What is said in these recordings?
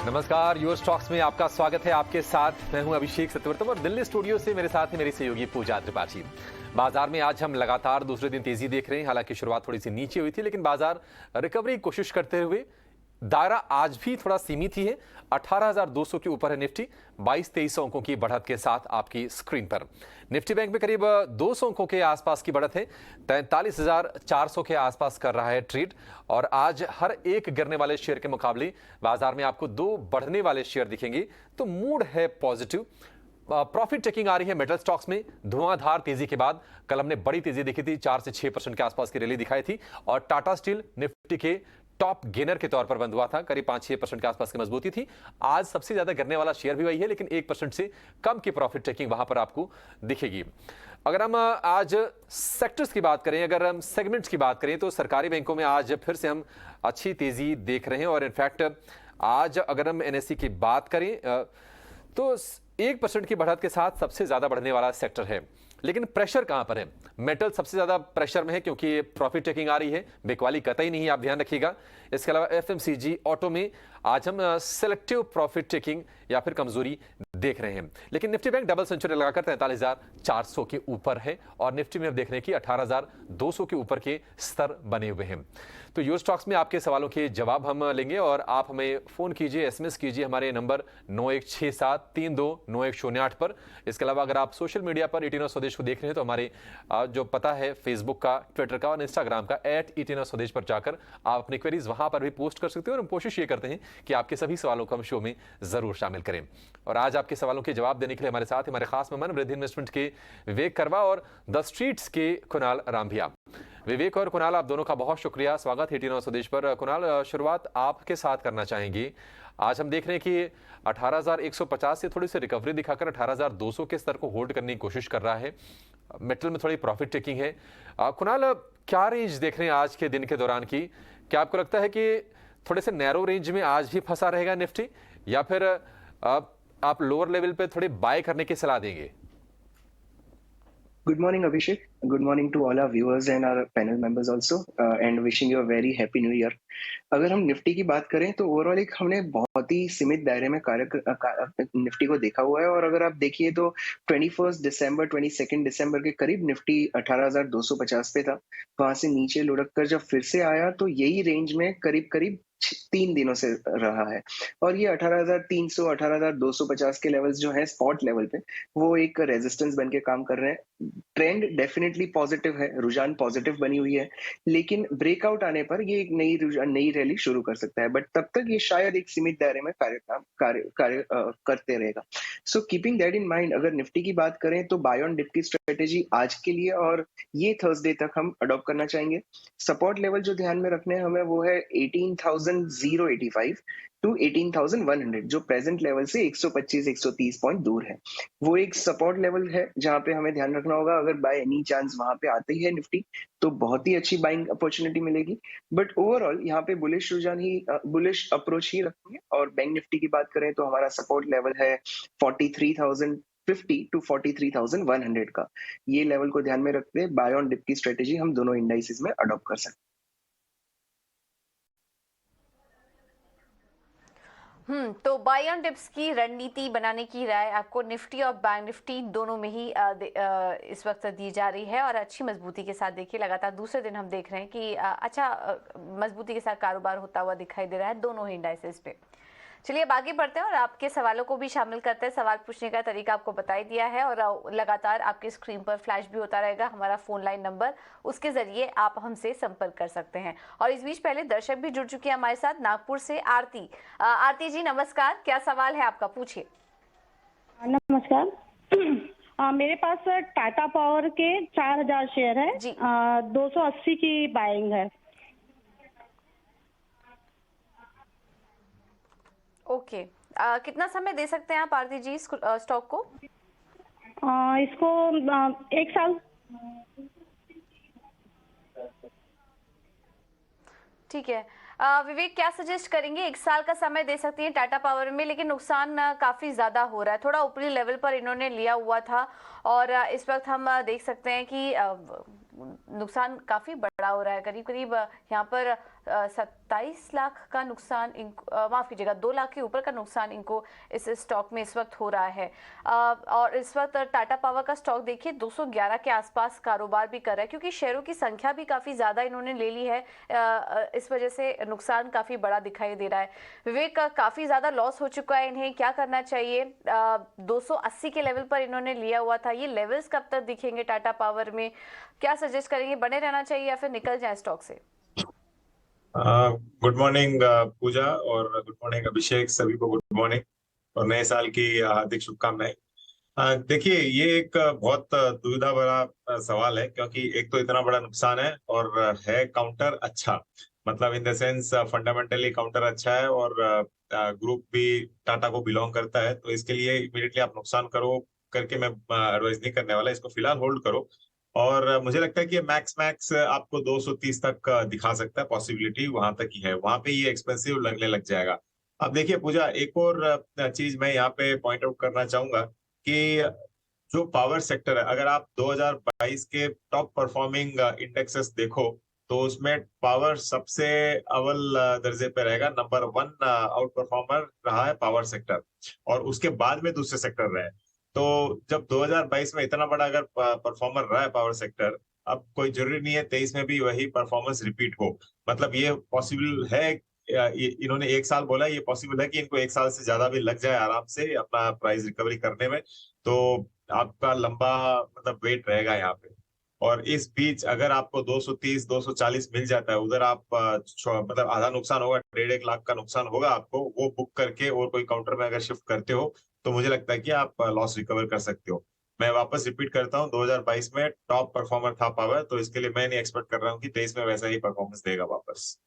नमस्कार, your stocks में आपका स्वागत है। आपके साथ मैं हूं अभिषेक सत्यवर्तन और दिल्ली स्टूडियो से मेरे साथ है मेरी सहयोगी पूजा त्रिपाठी। बाजार में आज हम लगातार दूसरे दिन तेजी देख रहे हैं। हालांकि शुरुआत थोड़ी सी नीचे हुई थी, लेकिन बाजार रिकवरी की कोशिश करते हुए दायरा आज भी थोड़ा सीमित ही है। 18,200 के ऊपर है निफ्टी, 22-23 अंकों की बढ़त के साथ आपकी स्क्रीन पर। निफ्टी बैंक में करीब 200 अंकों के आसपास की बढ़त है, 43,400 के आसपास कर रहा है ट्रेड। और आज हर एक गिरने वाले शेयर के मुकाबले बाजार में आपको दो बढ़ने वाले शेयर दिखेंगे, तो मूड है पॉजिटिव। प्रॉफिट टेकिंग आ रही है मेटल स्टॉक्स में। धुआंधार तेजी के बाद कल हमने बड़ी तेजी देखी थी, 4 से 6% के आसपास की रैली दिखाई थी। और टाटा स्टील निफ्टी के टॉप गेनर के तौर पर बंद हुआ था, करीब 5-6% के आसपास की मजबूती थी। आज सबसे ज्यादा गिरने वाला शेयर भी वही है, लेकिन 1% से कम की प्रॉफिट टेकिंग वहां पर आपको दिखेगी। अगर हम आज सेक्टर्स की बात करें, अगर हम सेगमेंट्स की बात करें, तो सरकारी बैंकों में आज फिर से हम अच्छी तेजी देख रहे हैं। और इनफैक्ट आज अगर हम एनएसई की बात करें तो 1% की बढ़त के साथ सबसे ज्यादा बढ़ने वाला सेक्टर है। लेकिन प्रेशर कहां पर है? मेटल सबसे ज्यादा प्रेशर में है, क्योंकि प्रॉफिट टेकिंग आ रही है। बिकवाली कतई नहीं, आप ध्यान रखिएगा। इसके अलावा एफएमसीजी, ऑटो में आज हम सिलेक्टिव प्रॉफिट टेकिंग या फिर कमजोरी देख रहे हैं। लेकिन निफ्टी बैंक डबल सेंचुरी लगाकर 43,400 के ऊपर है और निफ्टी में अब देख रहे हैं कि 18,200 के ऊपर के स्तर बने हुए हैं। तो योर स्टॉक्स में आपके सवालों के जवाब हम लेंगे और आप हमें फोन कीजिए, एसएमएस कीजिए हमारे नंबर 9167329108 पर। इसके अलावा अगर आप सोशल मीडिया पर 18 स्वदेश को देख रहे हैं तो हमारे जो पता है फेसबुक का, ट्विटर का और इंस्टाग्राम का @18 स्वदेश पर जाकर आप अपनी क्वेरीज वहां पर भी पोस्ट कर सकते हो। और हम कोशिश ये करते हैं कि आपके सभी सवालों को हम शो में जरूर शामिल करें। और आज आपके सवालों के जवाब देने के लिए हमारे साथ हमारे खास मेहमान वृद्धि इन्वेस्टमेंट के विवेक करवा और द स्ट्रीट्स के कुणाल रामभिया। विवेक और कुणाल, आप दोनों का बहुत शुक्रिया, स्वागत है 18 स्वदेश पर। कुणाल, शुरुआत आपके साथ करना चाहेंगे। आज हम देख रहे हैं कि 18,150 से थोड़ी सी रिकवरी दिखाकर 18,200 के स्तर को होल्ड करने की कोशिश कर रहा है। मेटल में थोड़ी प्रॉफिट टेकिंग है। कुणाल, क्या रेंज देख रहे हैं आज के दिन के दौरान की? क्या आपको लगता है कि थोड़े से नैरो रेंज में आज भी फंसा रहेगा निफ्टी, या फिर आप लोअर लेवल पे थोड़े बाय करने की सलाह देंगे? Good morning, Abhishek. Good morning to all our viewers and our panel members also, and wishing you a very happy new year. अगर हम निफ्टी की बात करें तो ओवरऑल एक हमने बहुत ही सीमित दायरे में निफ्टी को देखा हुआ है। और अगर आप देखिए तो 21 दिसंबर 22 दिसंबर के करीब निफ्टी 18,250 पे था। वहां से नीचे लुढ़क कर जब फिर से आया तो यही रेंज में करीब करीब 3 दिनों से रहा है। और ये 18,300 18,250 के लेवल्स जो है स्पॉट लेवल पे, वो एक रेजिस्टेंस बन के काम कर रहे हैं। ट्रेंड डेफिनेटली पॉजिटिव है, रुझान पॉजिटिव बनी हुई है, लेकिन ब्रेकआउट आने पर ये एक नई रैली शुरू कर सकता है। बट तब तक ये शायद एक सीमित दायरे में कार्य करते रहेगा। So keeping that in mind, अगर निफ्टी की बात करें तो बाय ऑन डिप की स्ट्रेटेजी आज के लिए और ये थर्सडे तक हम अडॉप्ट करना चाहेंगे। सपोर्ट लेवल जो ध्यान में रखने हैं हमें वो है 18,085 टू 18,100, जो प्रेजेंट लेवल से 125-130 पॉइंट दूर है। वो एक सपोर्ट लेवल है जहां पे हमें ध्यान रखना होगा। अगर बाय एनी चांस वहां पे आते ही है निफ्टी तो बहुत ही अच्छी बाइंग अपॉर्चुनिटी मिलेगी। बट ओवरऑल यहाँ पे बुलिश अप्रोच ही रखेंगे। और बैंक निफ्टी की बात करें तो हमारा सपोर्ट लेवल है 43,050 टू 43,100 का। ये लेवल को ध्यान में रखते हैं बाय ऑन डिप की स्ट्रेटेजी हम दोनों इंडाइसेस में अडॉप्ट कर सकते हैं। तो बाय ऑन डिप्स की रणनीति बनाने की राय आपको निफ्टी और बैंक निफ्टी दोनों में ही इस वक्त दी जा रही है। और अच्छी मजबूती के साथ देखिए, लगातार दूसरे दिन हम देख रहे हैं कि अच्छा मजबूती के साथ कारोबार होता हुआ दिखाई दे रहा है दोनों ही इंडाइसेस पे। चलिए अब आगे बढ़ते हैं और आपके सवालों को भी शामिल करते हैं। सवाल पूछने का तरीका आपको बता ही दिया है और लगातार आपकी स्क्रीन पर फ्लैश भी होता रहेगा हमारा फोन लाइन नंबर, उसके जरिए आप हमसे संपर्क कर सकते हैं। और इस बीच पहले दर्शक भी जुड़ चुके हैं हमारे साथ, नागपुर से आरती। आरती जी नमस्कार, क्या सवाल है आपका, पूछिए। नमस्कार। मेरे पास टाटा पावर के 4,000 शेयर है जी। 280 की बाइंग है। ओके, कितना समय दे सकते हैं आप आरती जी स्टॉक को? इसको 1 साल। ठीक है, विवेक क्या सजेस्ट करेंगे? 1 साल का समय दे सकती हैं टाटा पावर में, लेकिन नुकसान काफी ज्यादा हो रहा है। थोड़ा ऊपरी लेवल पर इन्होंने लिया हुआ था और इस वक्त हम देख सकते हैं कि नुकसान काफी बड़ा हो रहा है। करीब करीब यहाँ पर 27 लाख का नुकसान माफ कीजिएगा 2 लाख के ऊपर का नुकसान इनको इस स्टॉक में इस वक्त हो रहा है। और इस वक्त टाटा पावर का स्टॉक देखिए 211 के आसपास कारोबार भी कर रहा है, क्योंकि शेयरों की संख्या भी काफी ज्यादा इन्होंने ले ली है। इस वजह से नुकसान काफी बड़ा दिखाई दे रहा है। विवेक, काफी ज्यादा लॉस हो चुका है, इन्हें क्या करना चाहिए? 280 के लेवल पर इन्होंने लिया हुआ था, ये लेवल्स कब तक दिखेंगे टाटा पावर में? क्या सजेस्ट करेंगे, बने रहना चाहिए या फिर निकल जाए स्टॉक से? गुड मॉर्निंग पूजा, और गुड मॉर्निंग अभिषेक, सभी को गुड मॉर्निंग और नए साल की हार्दिक शुभकामनाएं। देखिए, ये एक बहुत दुविधा भरा सवाल है, क्योंकि एक तो इतना बड़ा नुकसान है और है काउंटर अच्छा, मतलब in the sense fundamentally counter अच्छा है और ग्रुप भी टाटा को बिलोंग करता है, तो इसके लिए इमीडिएटली आप नुकसान करो करके मैं एडवाइस नहीं करने वाला। इसको फिलहाल होल्ड करो, और मुझे लगता है कि मैक्स मैक्स आपको 230 तक दिखा सकता है, पॉसिबिलिटी वहां तक ही है, वहां पे ये एक्सपेंसिव लगने लग जाएगा। अब देखिए पूजा, एक और चीज मैं यहाँ पे पॉइंट आउट करना चाहूंगा कि जो पावर सेक्टर है, अगर आप 2022 के टॉप परफॉर्मिंग इंडेक्सेस देखो तो उसमें पावर सबसे अव्वल दर्जे पे रहेगा, नंबर 1 आउट परफॉर्मर रहा है पावर सेक्टर, और उसके बाद में दूसरे सेक्टर रहे। तो जब 2022 में इतना बड़ा अगर परफॉर्मर रहा है पावर सेक्टर, अब कोई जरूरी नहीं है 23 में भी वही परफॉर्मेंस रिपीट हो। मतलब ये पॉसिबल है, इन्होंने एक साल बोला, ये पॉसिबल है कि इनको एक साल से ज्यादा भी लग जाए आराम से अपना प्राइस रिकवरी करने में, तो आपका लंबा मतलब वेट रहेगा यहाँ पे। और इस बीच अगर आपको 230 240 मिल जाता है, उधर आप मतलब आधा नुकसान होगा, 1.5 लाख का नुकसान होगा आपको, वो बुक करके और कोई काउंटर में अगर शिफ्ट करते हो तो मुझे लगता है कि आप लॉस रिकवर कर सकते हो। मैं वापस रिपीट करता हूँ, 2022 में टॉप परफॉर्मर था पावर, तो इसके लिए मैं नहीं एक्सपेक्ट कर रहा हूँ कि 23 में वैसा ही परफॉर्मेंस देगा वापस।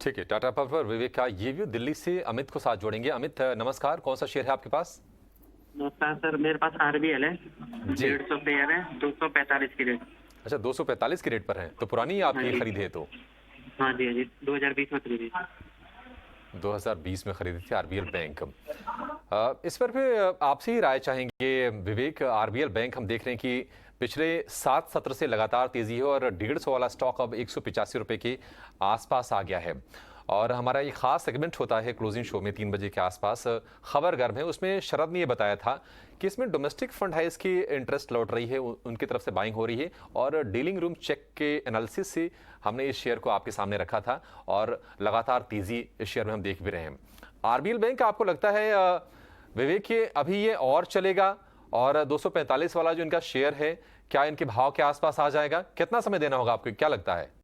ठीक है, टाटा पावर विवेक का ये व्यू। दिल्ली से अमित को साथ जोड़ेंगे। अमित नमस्कार, कौन सा शेयर है आपके पास? नमस्कार सर, मेरे पास आरबीएल है, 150 पेयर है, 245 की रेट। अच्छा, 245 की रेट पर है, तो पुरानी आपकी खरीदी है? तो हाँ जी, 2020 में खरीदी। 2020 में खरीदी थी आरबीएल बैंक। इस पर फिर आपसे ही राय चाहेंगे विवेक। आरबीएल बैंक हम देख रहे हैं कि पिछले 7 सत्र से लगातार तेजी है और 150 वाला स्टॉक अब 185 रुपए के आसपास आ गया है। और हमारा ये खास सेगमेंट होता है क्लोजिंग शो में 3 बजे के आसपास, खबर गर्म है, उसमें शरद ने ये बताया था कि इसमें डोमेस्टिक फंड है, इसकी इंटरेस्ट लौट रही है, उनकी तरफ से बाइंग हो रही है, और डीलिंग रूम चेक के एनालिसिस से हमने इस शेयर को आपके सामने रखा था और लगातार तेजी इस शेयर में हम देख भी रहे हैं। आरबीएल बैंक, आपको लगता है विवेक कि अभी ये और चलेगा और 245 वाला जो इनका शेयर है, क्या इनके भाव के आसपास आ जाएगा? कितना समय देना होगा आपको, क्या लगता है?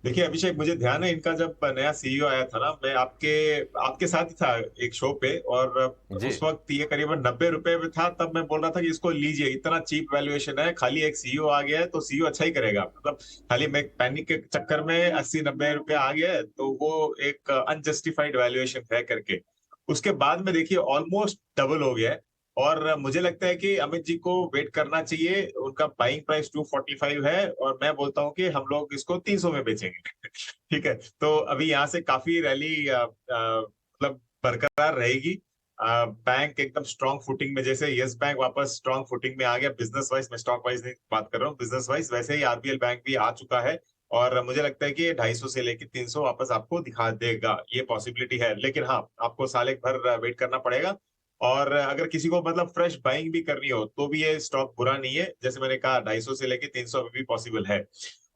देखिए अभिषेक, मुझे ध्यान है इनका जब नया सीईओ आया था ना, मैं आपके साथ ही था एक शो पे, और उस वक्त ये करीबन 90 रुपए में था। तब मैं बोल रहा था कि इसको लीजिए, इतना चीप वैल्यूएशन है, खाली एक सीईओ आ गया है तो सीईओ अच्छा ही करेगा। मतलब खाली मैं पैनिक के चक्कर में 80-90 रुपए आ गया है, तो वो एक अनजस्टिफाइड वैल्यूएशन है करके। उसके बाद में देखिए ऑलमोस्ट डबल हो गया है, और मुझे लगता है कि अमित जी को वेट करना चाहिए। उनका बाइंग प्राइस 245 है, और मैं बोलता हूं कि हम लोग इसको 300 में बेचेंगे। ठीक है, तो अभी यहाँ से काफी रैली मतलब बरकरार रहेगी। बैंक एकदम स्ट्रॉन्ग फुटिंग में, जैसे यस बैंक वापस स्ट्रॉन्ग फुटिंग में आ गया बिजनेस वाइज, मैं स्टॉक वाइज नहीं बात कर रहा हूँ, बिजनेस वाइज, वैसे ही आरबीएल बैंक भी आ चुका है, और मुझे लगता है कि 250 से लेकर 300 वापस आपको दिखा देगा, ये पॉसिबिलिटी है। लेकिन हाँ, आपको साल एक भर वेट करना पड़ेगा, और अगर किसी को मतलब फ्रेश बाइंग भी करनी हो तो भी ये स्टॉक बुरा नहीं है। जैसे मैंने कहा, 250 से लेके 300 अभी भी पॉसिबल है।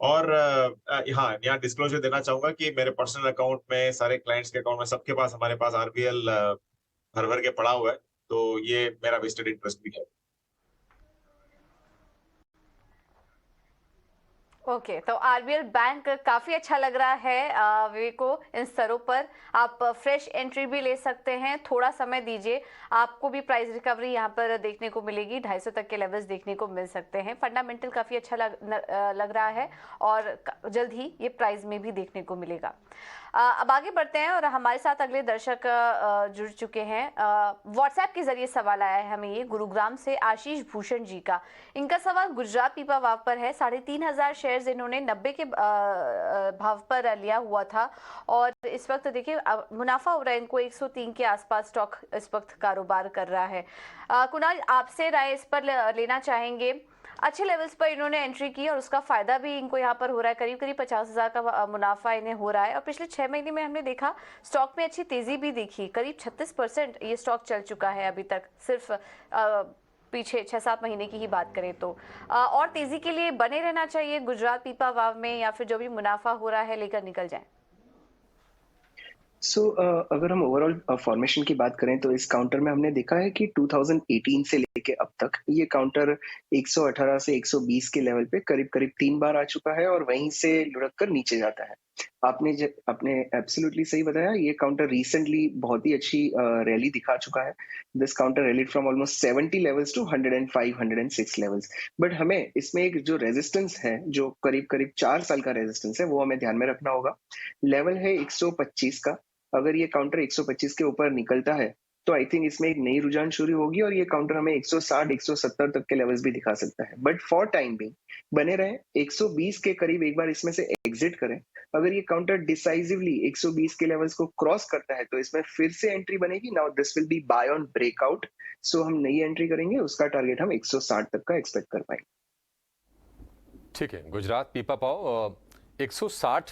और हाँ, यहाँ डिस्क्लोजर देना चाहूंगा कि मेरे पर्सनल अकाउंट में, सारे क्लाइंट्स के अकाउंट में, सबके पास, हमारे पास आरबीएल भर भर के पड़ा हुआ है, तो ये मेरा वेस्टेड इंटरेस्ट भी है। ओके, तो आरबीएल बैंक काफी अच्छा लग रहा है विवेक को। इन स्तरों पर आप फ्रेश एंट्री भी ले सकते हैं, थोड़ा समय दीजिए, आपको भी प्राइस रिकवरी यहाँ पर देखने को मिलेगी, 250 तक के लेवल्स देखने को मिल सकते हैं। फंडामेंटल काफी अच्छा लग रहा है और जल्द ही ये प्राइस में भी देखने को मिलेगा। अब आगे बढ़ते हैं और हमारे साथ अगले दर्शक जुड़ चुके हैं। व्हाट्सएप के जरिए सवाल आया है हमें, ये गुरुग्राम से आशीष भूषण जी का। इनका सवाल गुजरात पीपावाव पर है। 3500 शेयर्स इन्होंने 90 के भाव पर लिया हुआ था, और इस वक्त देखिए मुनाफा हो रहा है इनको, 103 के आसपास स्टॉक इस वक्त कारोबार कर रहा है। कुणाल, आपसे राय इस पर लेना चाहेंगे। अच्छे लेवल्स पर इन्होंने एंट्री की और उसका फायदा भी इनको यहाँ पर हो रहा है। करीब करीब 50,000 का मुनाफा इन्हें हो रहा है और पिछले 6 महीने में हमने देखा स्टॉक में अच्छी तेजी भी देखी। करीब 36% ये स्टॉक चल चुका है अभी तक, सिर्फ पीछे 6-7 महीने की ही बात करें तो। और तेजी के लिए बने रहना चाहिए गुजरात पीपावाव में, या फिर जो भी मुनाफा हो रहा है लेकर निकल जाए? अगर हम ओवरऑल फॉर्मेशन की बात करें तो इस काउंटर में हमने देखा है कि 2018 से लेके अब तक ये काउंटर 118 से 120 के लेवल पे करीब करीब 3 बार आ चुका है और वहीं से लुढ़क कर नीचे जाता है। आपने एब्सोल्युटली सही बताया, ये काउंटर रिसेंटली बहुत ही अच्छी रैली दिखा चुका है। This counter rallied from almost 70 levels to 105 106 levels. But हमें इसमें एक जो रेजिस्टेंस है, जो करीब करीब 4 साल का रेजिस्टेंस है, वो हमें ध्यान में रखना होगा। लेवल है 125 का। अगर ये काउंटर 125 के ऊपर निकलता है तो आई थिंक इसमें एक नई रुझान शुरू होगी और ये काउंटर हमें 160 170 तक के लेवल्स भी दिखा सकता है। बट फॉर टाइम बिंग बने रहे, 120 के करीब एक बार इसमें से एग्जिट करें। अगर ये काउंटर डिसाइसिवली 120 के लेवल्स को क्रॉस करता है तो इसमें फिर से एंट्री बनेगी। Now this will be buy on breakout, so हम नई एंट्री करेंगे, उसका टारगेट हम 160 तक का एक्सपेक्ट कर पाएंगे। ठीक है, गुजरात पीपावाव 160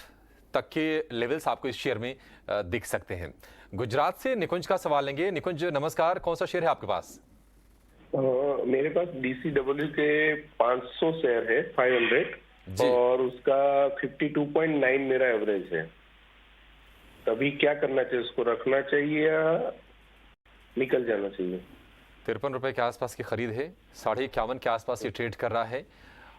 तक के लेवल्स आपको इस शेयर में दिख सकते हैं। गुजरात से निकुंज का सवाल लेंगे। निकुंज नमस्कार, कौन सा शेयर है आपके पास? मेरे पास DCW के 500 शेयर है, 500, और उसका 52.9 मेरा एवरेज है। तभी क्या करना चाहिए, उसको रखना चाहिए या निकल जाना चाहिए? 53 रुपए के आसपास की खरीद है, 51.5 के आसपास ये ट्रेड कर रहा है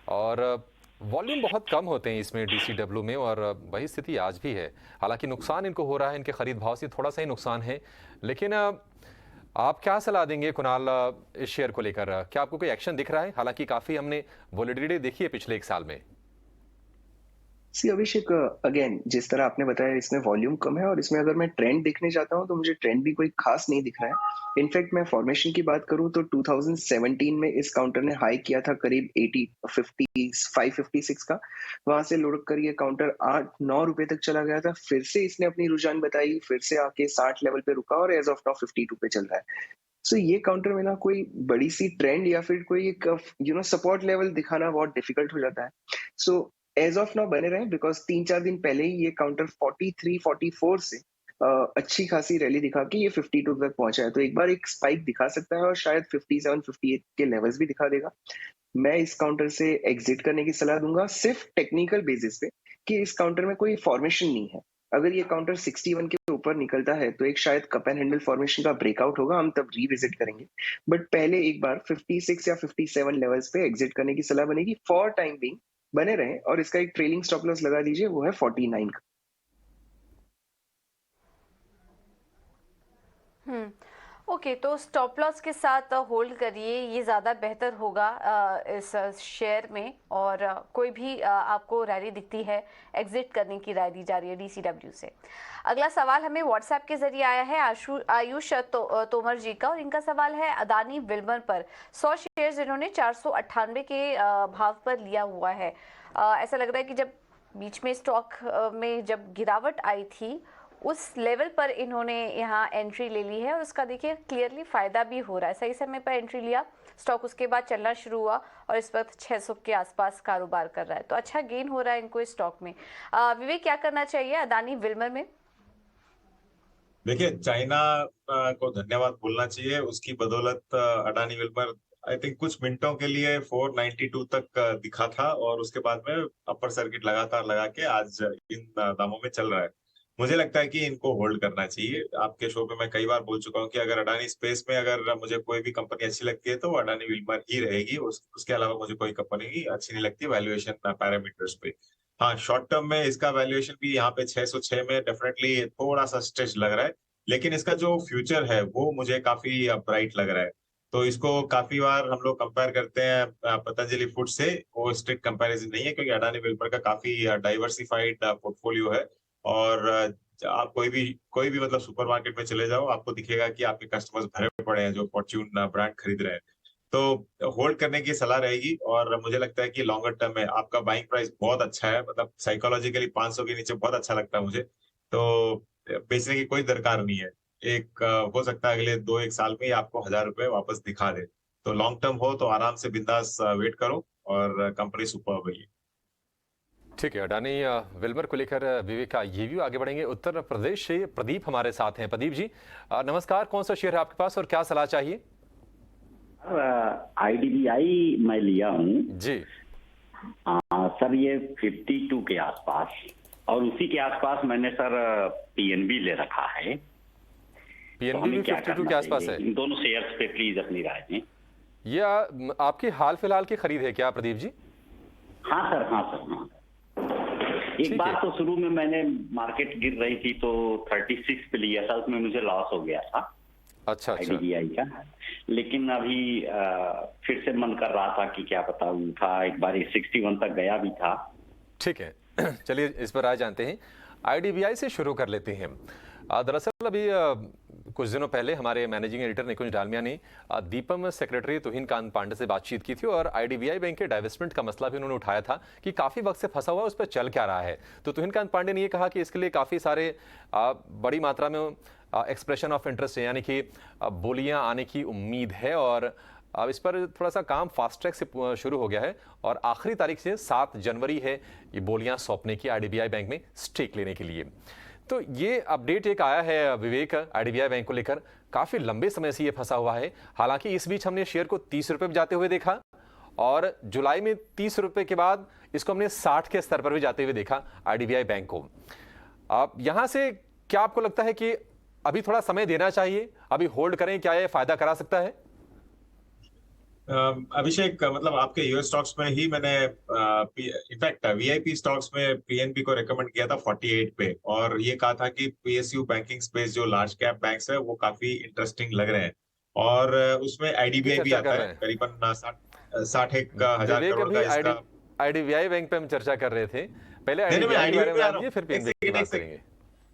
और वॉल्यूम बहुत कम होते हैं इसमें DCW में, और वही स्थिति आज भी है। हालांकि नुकसान इनको हो रहा है, इनके खरीद भाव से थोड़ा सा ही नुकसान है। लेकिन आप क्या सलाह देंगे कुणाल इस शेयर को लेकर? क्या आपको कोई एक्शन दिख रहा है? हालांकि काफी हमने वॉलेटिलिटी देखी है पिछले 1 साल में। सी अभिषेक, अगेन जिस तरह आपने बताया इसमें वॉल्यूम कम है और इसमें अगर मैं ट्रेंड देखने जाता हूं तो मुझे ट्रेंड भी कोई खास नहीं दिख रहा है। इनफैक्ट मैं फॉर्मेशन की बात करूं तो 2017 में इस काउंटर ने हाई किया था करीब 556 का। वहां से लुढ़क कर ये काउंटर 8-9 रुपए तक चला गया था। फिर से इसने अपनी रुझान बताई, फिर से आके 60 लेवल पे रुका और एज ऑफ नाउ 52 पे चल रहा है। सो ये काउंटर में ना कोई बड़ी सी ट्रेंड या फिर कोई एक सपोर्ट लेवल दिखाना बहुत डिफिकल्ट हो जाता है। सो एज ऑफ नाउ बने रहे, बिकॉज 3-4 दिन पहले ही ये काउंटर 43-44 से अच्छी खासी रैली दिखा के ये 52 तक पहुंचा है। तो एक बार एक स्पाइक दिखा सकता है और शायद 57-58 के लेवल्स भी दिखा देगा। मैं इस काउंटर से एग्जिट करने की सलाह दूंगा, सिर्फ टेक्निकल बेसिस पे कि इस काउंटर में कोई फॉर्मेशन नहीं है। अगर ये काउंटर 61 के ऊपर निकलता है तो एक शायद कप एंड हैंडल फॉर्मेशन का ब्रेकआउट होगा, हम तब रिविजिट करेंगे। बट पहले एक बार 56 या 57 लेवल्स पे एग्जिट करने की सलाह बनेगी। फॉर टाइम बिंग बने रहें और इसका एक ट्रेलिंग स्टॉप लॉस लगा दीजिए, वो है 49 का। ओके, तो स्टॉप लॉस के साथ होल्ड करिए, ये ज़्यादा बेहतर होगा इस शेयर में। और कोई भी आपको रैली दिखती है, एग्जिट करने की राय दी जा रही है DCW से। अगला सवाल हमें व्हाट्सएप के जरिए आया है आयुष तोमर जी का, और इनका सवाल है अदानी विल्मर पर 100 शेयर्स इन्होंने 498 के भाव पर लिया हुआ है। ऐसा लग रहा है कि जब बीच में स्टॉक में जब गिरावट आई थी उस लेवल पर इन्होंने यहाँ एंट्री ले ली है और उसका देखिए क्लियरली फायदा भी हो रहा है। सही समय पर एंट्री लिया, स्टॉक उसके बाद चलना शुरू हुआ और इस वक्त 600 के आसपास कारोबार कर रहा है, तो अच्छा गेन हो रहा है इनको इस स्टॉक में। विवेक, क्या करना चाहिए अदानी विल्मर में? देखिए, चाइना को धन्यवाद बोलना चाहिए, उसकी बदौलत अडानी विल्मर आई थिंक कुछ मिनटों के लिए 492 तक दिखा था और उसके बाद में अपर सर्किट लगातार लगा के आज इन दामों में चल रहा है। मुझे लगता है कि इनको होल्ड करना चाहिए। आपके शो पे मैं कई बार बोल चुका हूँ कि अगर अडानी स्पेस में अगर मुझे कोई भी कंपनी अच्छी लगती है तो वो अडानी विल्मर ही रहेगी। उसके अलावा मुझे कोई कंपनी अच्छी नहीं लगती वैल्यूएशन पैरामीटर्स पे। हाँ, शॉर्ट टर्म में इसका वैल्यूएशन भी यहाँ पे 606 में डेफिनेटली थोड़ा सा स्ट्रेच लग रहा है, लेकिन इसका जो फ्यूचर है वो मुझे काफी ब्राइट लग रहा है। तो इसको काफी बार हम लोग कंपेयर करते हैं पतंजलि फूड से, वो स्ट्रिक्ट कंपैरिजन नहीं है क्योंकि अडानी विल्मर का काफी डाइवर्सिफाइड पोर्टफोलियो है। और आप कोई भी मतलब सुपरमार्केट में चले जाओ, आपको दिखेगा कि आपके कस्टमर्स भरे पड़े हैं जो फॉर्च्यून ब्रांड खरीद रहे हैं। तो होल्ड करने की सलाह रहेगी और मुझे लगता है कि लॉन्गर टर्म में आपका बाइंग प्राइस बहुत अच्छा है, मतलब साइकोलॉजिकली 500 के नीचे बहुत अच्छा लगता है मुझे। तो बेचने की कोई दरकार नहीं है। हो सकता है अगले 2-1 साल में ही आपको 1000 रुपए वापस दिखा दे। तो लॉन्ग टर्म हो तो आराम से बिंदास वेट करो और कंपनी सुपर है। ठीक है, अडानी विल्मर को लेकर विवेक का ये व्यू। आगे बढ़ेंगे उत्तर प्रदेश से प्रदीप हमारे साथ हैं। प्रदीप जी नमस्कार, कौन सा शेयर है आपके पास और क्या सलाह चाहिए? IDBI मैं लिया हूँ जी। सर ये 52 के आसपास, और उसी के आसपास मैंने सर PNB ले रखा है। PNB भी 52 के आसपास है। इन दोनों शेयर्स पे प्लीज अपनी राय दें। ये आपकी हाल फिलहाल की खरीद है क्या प्रदीप जी? हाँ सर, हाँ सर, हाँ। एक बार तो शुरू में मैंने, मार्केट गिर रही थी तो 36 पे लिया था, उसमें मुझे लॉस हो गया था। अच्छा। IDBI का। लेकिन अभी फिर से मन कर रहा था कि क्या पता उठा, एक बार 61 तक गया भी था। ठीक है, चलिए इस पर राय जानते हैं। IDBI से शुरू कर लेते हैं। दरअसल अभी कुछ दिनों पहले हमारे मैनेजिंग एडिटर निकुंज डालमिया ने दीपम सेक्रेटरी तुहिन कांत पांडे से बातचीत की थी और IDBI बैंक के डाइवेस्टमेंट का मसला भी उन्होंने उठाया था कि काफ़ी वक्त से फंसा हुआ है, उस पर चल क्या रहा है। तो तुहिन कांत पांडे ने ये कहा कि इसके लिए काफ़ी सारे बड़ी मात्रा में एक्सप्रेशन ऑफ इंटरेस्ट यानी कि बोलियां आने की उम्मीद है और अब इस पर थोड़ा सा काम फास्ट ट्रैक से शुरू हो गया है और आखिरी तारीख से 7 जनवरी है ये बोलियां सौंपने की IDBI बैंक में स्टेक लेने के लिए। तो ये अपडेट एक आया है विवेक IDBI बैंक को लेकर। काफ़ी लंबे समय से ये फंसा हुआ है। हालांकि इस बीच हमने शेयर को 30 रुपये पर जाते हुए देखा और जुलाई में 30 रुपये के बाद इसको हमने 60 के स्तर पर भी जाते हुए देखा IDBI बैंक को। अब यहाँ से क्या आपको लगता है कि अभी थोड़ा समय देना चाहिए, अभी होल्ड करें, क्या ये फायदा करा सकता है? अभिषेक, मतलब आपके यूएस स्टॉक्स में ही मैंने इनफैक्ट VIP स्टॉक्स में PNB को रेकमेंड किया था 48 पे, और ये कहा था कि PSU बैंकिंग स्पेस जो लार्ज कैप बैंक्स है वो काफी इंटरेस्टिंग लग रहे हैं और उसमें IDBI भी आता है। करीबन 60,000 करोड़ का इसका। IDBI बैंक पे हम चर्चा कर रहे थे, पहले IDBI के बारे में आइए, फिर PNB की बात करेंगे।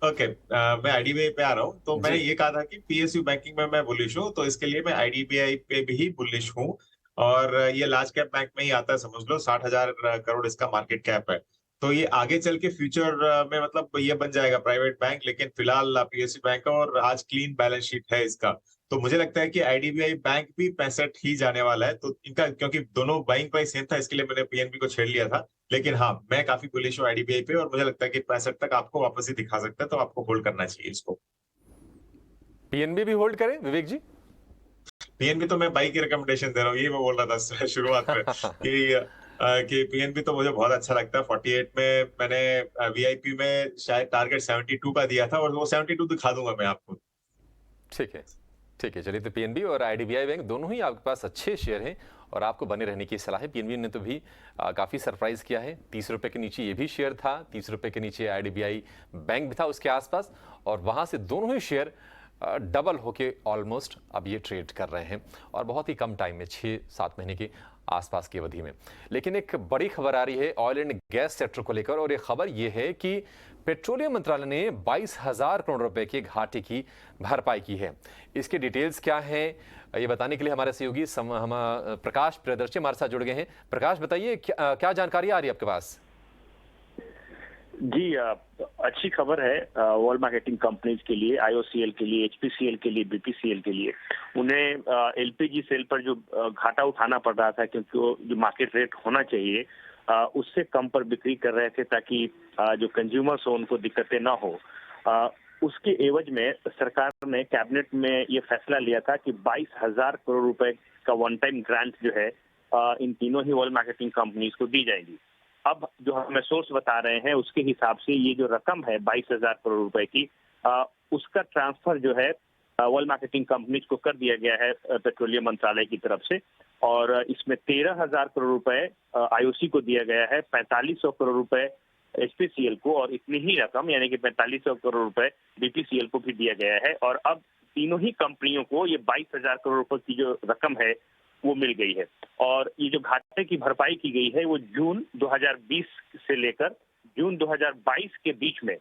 ओके, मैं IDBI पे आ रहा हूँ। तो मैंने ये कहा था कि PSU बैंकिंग में मैं बुलिश हूँ, तो इसके लिए मैं IDBI पे भी बुलिश हूँ और ये लार्ज कैप बैंक में ही आता है, समझ लो 60,000 करोड़ इसका मार्केट कैप है। तो ये आगे चल के फ्यूचर में मतलब ये बन जाएगा प्राइवेट बैंक, लेकिन फिलहाल PSU बैंक और आज क्लीन बैलेंस शीट है इसका। तो मुझे लगता है कि IDBI बैंक भी 65 ही जाने वाला है। तो इनका, क्योंकि दोनों बाइंग प्राइस सेम था, इसके लिए मैंने PNB को छेड़ लिया था। लेकिन हाँ, मैं काफी बुलिश हूँ IDBI पे और मुझे लगता है कि 65 तक आपको वापस ही दिखा सकता है, तो आपको होल्ड करना चाहिए इसको। PNB भी होल्ड करें विवेक जी? PNB तो मैं बाई की रिकमेंडेशन दे रहा हूँ, ये मैं बोल रहा था शुरुआत में कि PNB तो मुझे बहुत अच्छा लगता है। 48 में मैंने VIP में शायद टारगेट 72 का दिया था और वो 72 दिखा दूंगा मैं आपको। ठीक है, ठीक है, चलिए तो PNB और IDBI बैंक दोनों ही आपके पास अच्छे शेयर हैं और आपको बने रहने की सलाह है। PNB ने तो भी काफ़ी सरप्राइज किया है, 30 रुपये के नीचे ये भी शेयर था, 30 रुपये के नीचे IDBI बैंक भी था उसके आसपास, और वहाँ से दोनों ही शेयर डबल होके ऑलमोस्ट अब ये ट्रेड कर रहे हैं और बहुत ही कम टाइम में, 6-7 महीने के आसपास की अवधि में। लेकिन एक बड़ी खबर आ रही है ऑयल एंड गैस सेक्टर को लेकर, और ये खबर ये है कि पेट्रोलियम मंत्रालय ने 22,000 करोड़ रुपए के घाटे की भरपाई की है। इसके डिटेल्स क्या हैं ये बताने के लिए हमारे सहयोगी हम प्रकाश प्रियदर्शी हमारे साथ जुड़ गए हैं। प्रकाश, बताइए क्या जानकारी आ रही है आपके पास? जी, अच्छी खबर है ऑयल मार्केटिंग कंपनीज के लिए, IOCL के लिए, HPCL के लिए, BPCL के लिए। उन्हें LPG सेल पर जो घाटा उठाना पड़ रहा था, क्योंकि वो जो मार्केट रेट होना चाहिए उससे कम पर बिक्री कर रहे थे ताकि जो कंज्यूमर्स हो उनको दिक्कतें ना हो। उसके एवज में सरकार ने कैबिनेट में ये फैसला लिया था कि 22,000 करोड़ रुपए का वन टाइम ग्रांट जो है इन तीनों ही ऑयल मार्केटिंग कंपनीज को दी जाएगी। अब जो हमें सोर्स बता रहे हैं उसके हिसाब से ये जो रकम है 22,000 करोड़ रुपए की, उसका ट्रांसफर जो है ऑयल मार्केटिंग कंपनीज को कर दिया गया है पेट्रोलियम मंत्रालय की तरफ से, और इसमें 13,000 करोड़ रुपए IOC को दिया गया है, 4,500 करोड़ रुपए HPCL को, और इतनी ही रकम यानी कि 4,500 करोड़ रुपए BPCL को भी दिया गया है। और अब तीनों ही कंपनियों को ये 22,000 करोड़ रुपए की जो रकम है वो मिल गई है। और ये जो घाटे की भरपाई की गई है वो जून 2020 से लेकर जून 2022 के बीच में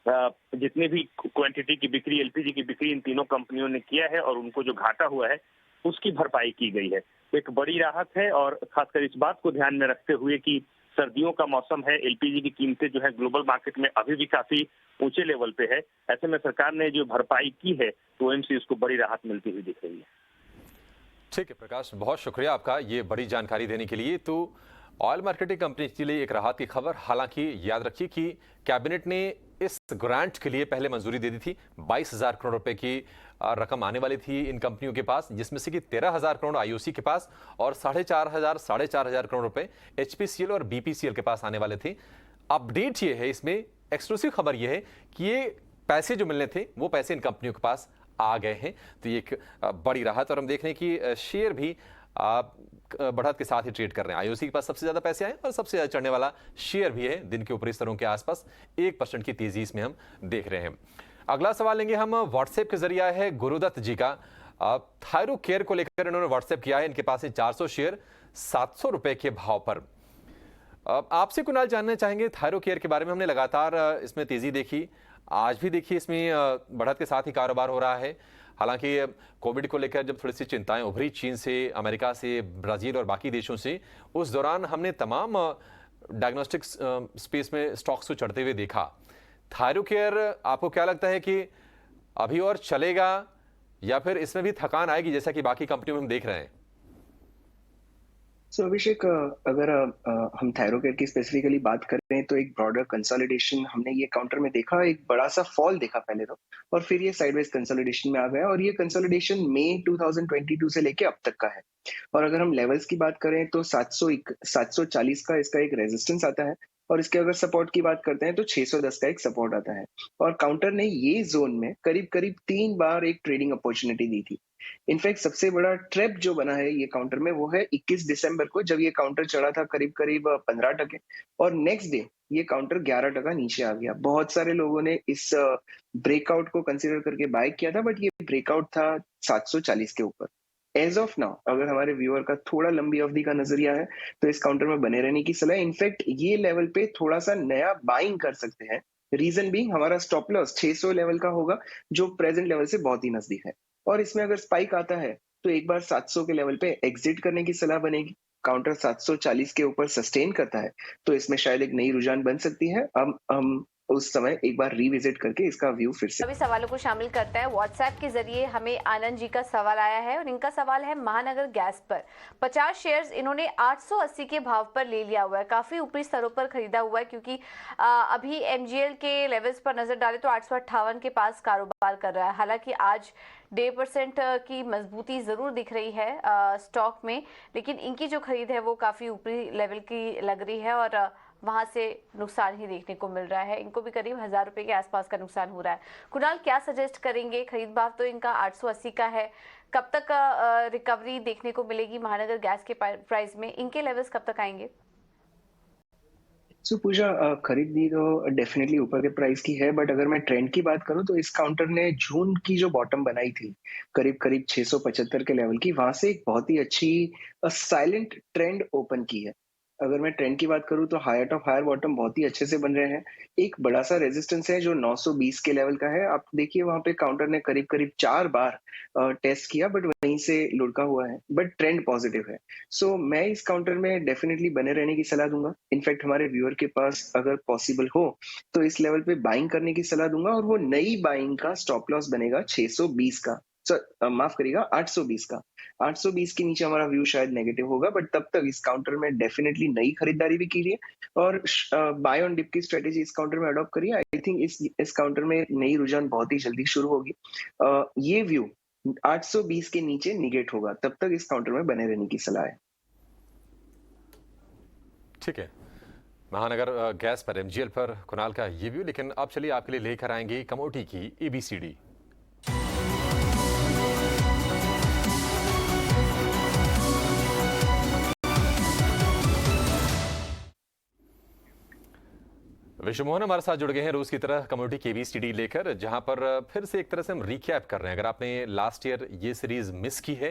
जितने भी क्वांटिटी की बिक्री, LPG की बिक्री इन तीनों कंपनियों ने किया है और उनको जो घाटा हुआ है उसकी भरपाई की गई है। तो एक बड़ी राहत है, और खासकर इस बात को ध्यान में रखते हुए कि सर्दियों का मौसम है, LPG की कीमतें जो है ग्लोबल मार्केट में अभी भी काफी ऊंचे लेवल पे है। ऐसे में सरकार ने जो भरपाई की है तो OMC उसको बड़ी राहत मिलती हुई दिख रही है। ठीक है प्रकाश, बहुत शुक्रिया आपका ये बड़ी जानकारी देने के लिए। तो ऑयल मार्केटिंग कंपनी के लिए एक राहत की खबर, हालांकि याद रखिए कि कैबिनेट ने इस ग्रांट के लिए पहले मंजूरी दे दी थी। 22,000 करोड़ रुपए की रकम आने वाली थी इन कंपनियों के पास, जिसमें से कि 13,000 करोड़ आईओसी के पास और 4,500 करोड़ रुपए एचपीसीएल और बीपीसीएल के पास आने वाले थे। अपडेट ये है, इसमें एक्सक्लूसिव खबर ये है कि ये पैसे जो मिलने थे वो पैसे इन कंपनियों के पास आ गए हैं। तो ये एक बड़ी राहत, और हम देख रहे हैं कि शेयर भी बढ़त के साथ ही ट्रेड कर रहे हैं। आईओसी के पास सबसे ज्यादा पैसे आए और सबसे ज्यादा चढ़ने वाला शेयर भी है। दिन के ऊपरी स्तरों के आसपास 1% की तेजी इसमें हम देख रहे हैं। अगला सवाल लेंगे हम व्हाट्सएप के जरिए है गुरुदत्त जी का। थायरो केयर को लेकर इन्होंने व्हाट्सएप किया है। इनके पास है 400 शेयर 700 रुपए के भाव पर। आपसे कुणाल जानना चाहेंगे थायरो केयर के बारे में। हमने लगातार इसमें तेजी देखी, आज भी देखिए इसमें बढ़त के साथ ही कारोबार हो रहा है। हालांकि कोविड को लेकर जब थोड़ी सी चिंताएं उभरी चीन से, अमेरिका से, ब्राजील और बाकी देशों से, उस दौरान हमने तमाम डायग्नोस्टिक्स स्पेस में स्टॉक्स को चढ़ते हुए देखा। थायरो केयर आपको क्या लगता है कि अभी और चलेगा या फिर इसमें भी थकान आएगी जैसा कि बाकी कंपनियों में हम देख रहे हैं? अभिषेक, अगर हम थायरो केयर की स्पेसिफिकली बात करें तो एक ब्रॉडर कंसोलिडेशन हमने ये काउंटर में देखा, एक बड़ा सा फॉल देखा पहले तो, और फिर ये साइडवेज कंसोलिडेशन में आ गया, और ये कंसोलिडेशन मई 2022 से लेके अब तक का है। और अगर हम लेवल्स की बात करें तो 740 का इसका एक रेजिस्टेंस आता है, और इसके अगर सपोर्ट की बात करते हैं तो 610 का एक सपोर्ट आता है। और काउंटर ने ये जोन में करीब करीब 3 बार एक ट्रेडिंग अपॉर्चुनिटी दी थी। इनफैक्ट सबसे बड़ा ट्रैप जो बना है ये काउंटर में वो है 21 दिसंबर को, जब ये काउंटर चढ़ा था करीब करीब 15%, और नेक्स्ट डे ये काउंटर 11% नीचे आ गया। बहुत सारे लोगों ने इस ब्रेकआउट को कंसीडर करके बाय किया था, बट ये ब्रेकआउट था 740 के ऊपर। एज ऑफ नाउ अगर हमारे व्यूअर का थोड़ा लंबी अवधि का नजरिया है तो इस काउंटर में बने रहने की सलाह। इनफैक्ट ये लेवल पे थोड़ा सा नया बाइंग कर सकते हैं। रीजन बीइंग हमारा स्टॉप लॉस 600 लेवल का होगा, जो प्रेजेंट लेवल से बहुत ही नजदीक है, और इसमें अगर स्पाइक आता है तो एक बार 700 के लेवल पे एग्जिट करने की सलाह बनेगी। काउंटर 740 के ऊपर सस्टेन करता है तो इसमें शायद एक नई रुझान बन सकती है। हम उस समय एक बार रिविजिट करके इसका व्यू फिर से। सभी सवालों को शामिल करता है। व्हाट्सएप के जरिए हमें आनंद जी का सवाल आया है, और इनका सवाल है महानगर गैस पर 50 शेयर्स इन्होंने 880 के भाव पर ले लिया हुआ है। काफी ऊपरी स्तरों पर खरीदा हुआ है, क्योंकि अभी एमजीएल के लेवल्स पर नजर डालें तो 858 के पास कारोबार कर रहा है। हालांकि आज 1.5% की मजबूती जरूर दिख रही है स्टॉक में, लेकिन इनकी जो खरीद है वो काफी ऊपरी लेवल की लग रही है, और वहां से नुकसान ही देखने को मिल रहा है। इनको भी करीब 1000 रुपए के आसपास का नुकसान हो रहा है। कुणाल, क्या सजेस्ट करेंगे? खरीद भाव तो इनका 880 का है, कब तक रिकवरी देखने को मिलेगी महानगर गैस के प्राइस में? इनके लेवल्स कब तक आएंगे? पूजा, खरीदी तो डेफिनेटली ऊपर के प्राइस की है, बट अगर मैं ट्रेंड की बात करूं तो इस काउंटर ने जून की जो बॉटम बनाई थी करीब करीब 675 के लेवल की, वहां से एक बहुत ही अच्छी साइलेंट ट्रेंड ओपन की है। अगर मैं ट्रेंड की बात करूं तो हायर टॉप हायर बॉटम बहुत ही अच्छे से बन रहे हैं। एक बड़ा सा रेजिस्टेंस है जो 920 के लेवल का है। आप देखिए वहां पे काउंटर ने करीब करीब 4 बार टेस्ट किया, बट वहीं से लुढ़का हुआ है, बट ट्रेंड पॉजिटिव है। सो मैं इस काउंटर में डेफिनेटली बने रहने की सलाह दूंगा। इनफैक्ट हमारे व्यूअर के पास अगर पॉसिबल हो तो इस लेवल पे बाइंग करने की सलाह दूंगा, और वो नई बाइंग का स्टॉप लॉस बनेगा 620 का, माफ करिएगा 820 का। 820 के नीचे हमारा व्यू शायद नेगेटिव होगा, बट तब तक इस काउंटर में डेफिनेटली नई खरीदारी भी कीजिए, और बाय ऑन डिप की स्ट्रेटेजी इस काउंटर में अडॉप्ट करिए। आई थिंक इस काउंटर में नई रुझान बहुत ही जल्दी शुरू होगी। ये व्यू 820 के नीचे निगेट होगा, तब तक इस काउंटर में बने रहने की सलाह है। ठीक है, महानगर गैस पर, एमजीएल पर कुणाल का ये व्यू। लेकिन अब चलिए आपके लिए लेकर आएंगे कमोडिटी की एबीसीडी। विश्व मोहन हमारे साथ जुड़ गए हैं रोज की तरह कम्युनिटी की एबीसीडी लेकर, जहां पर फिर से एक तरह से हम रिकैप कर रहे हैं। अगर आपने लास्ट ईयर ये सीरीज मिस की है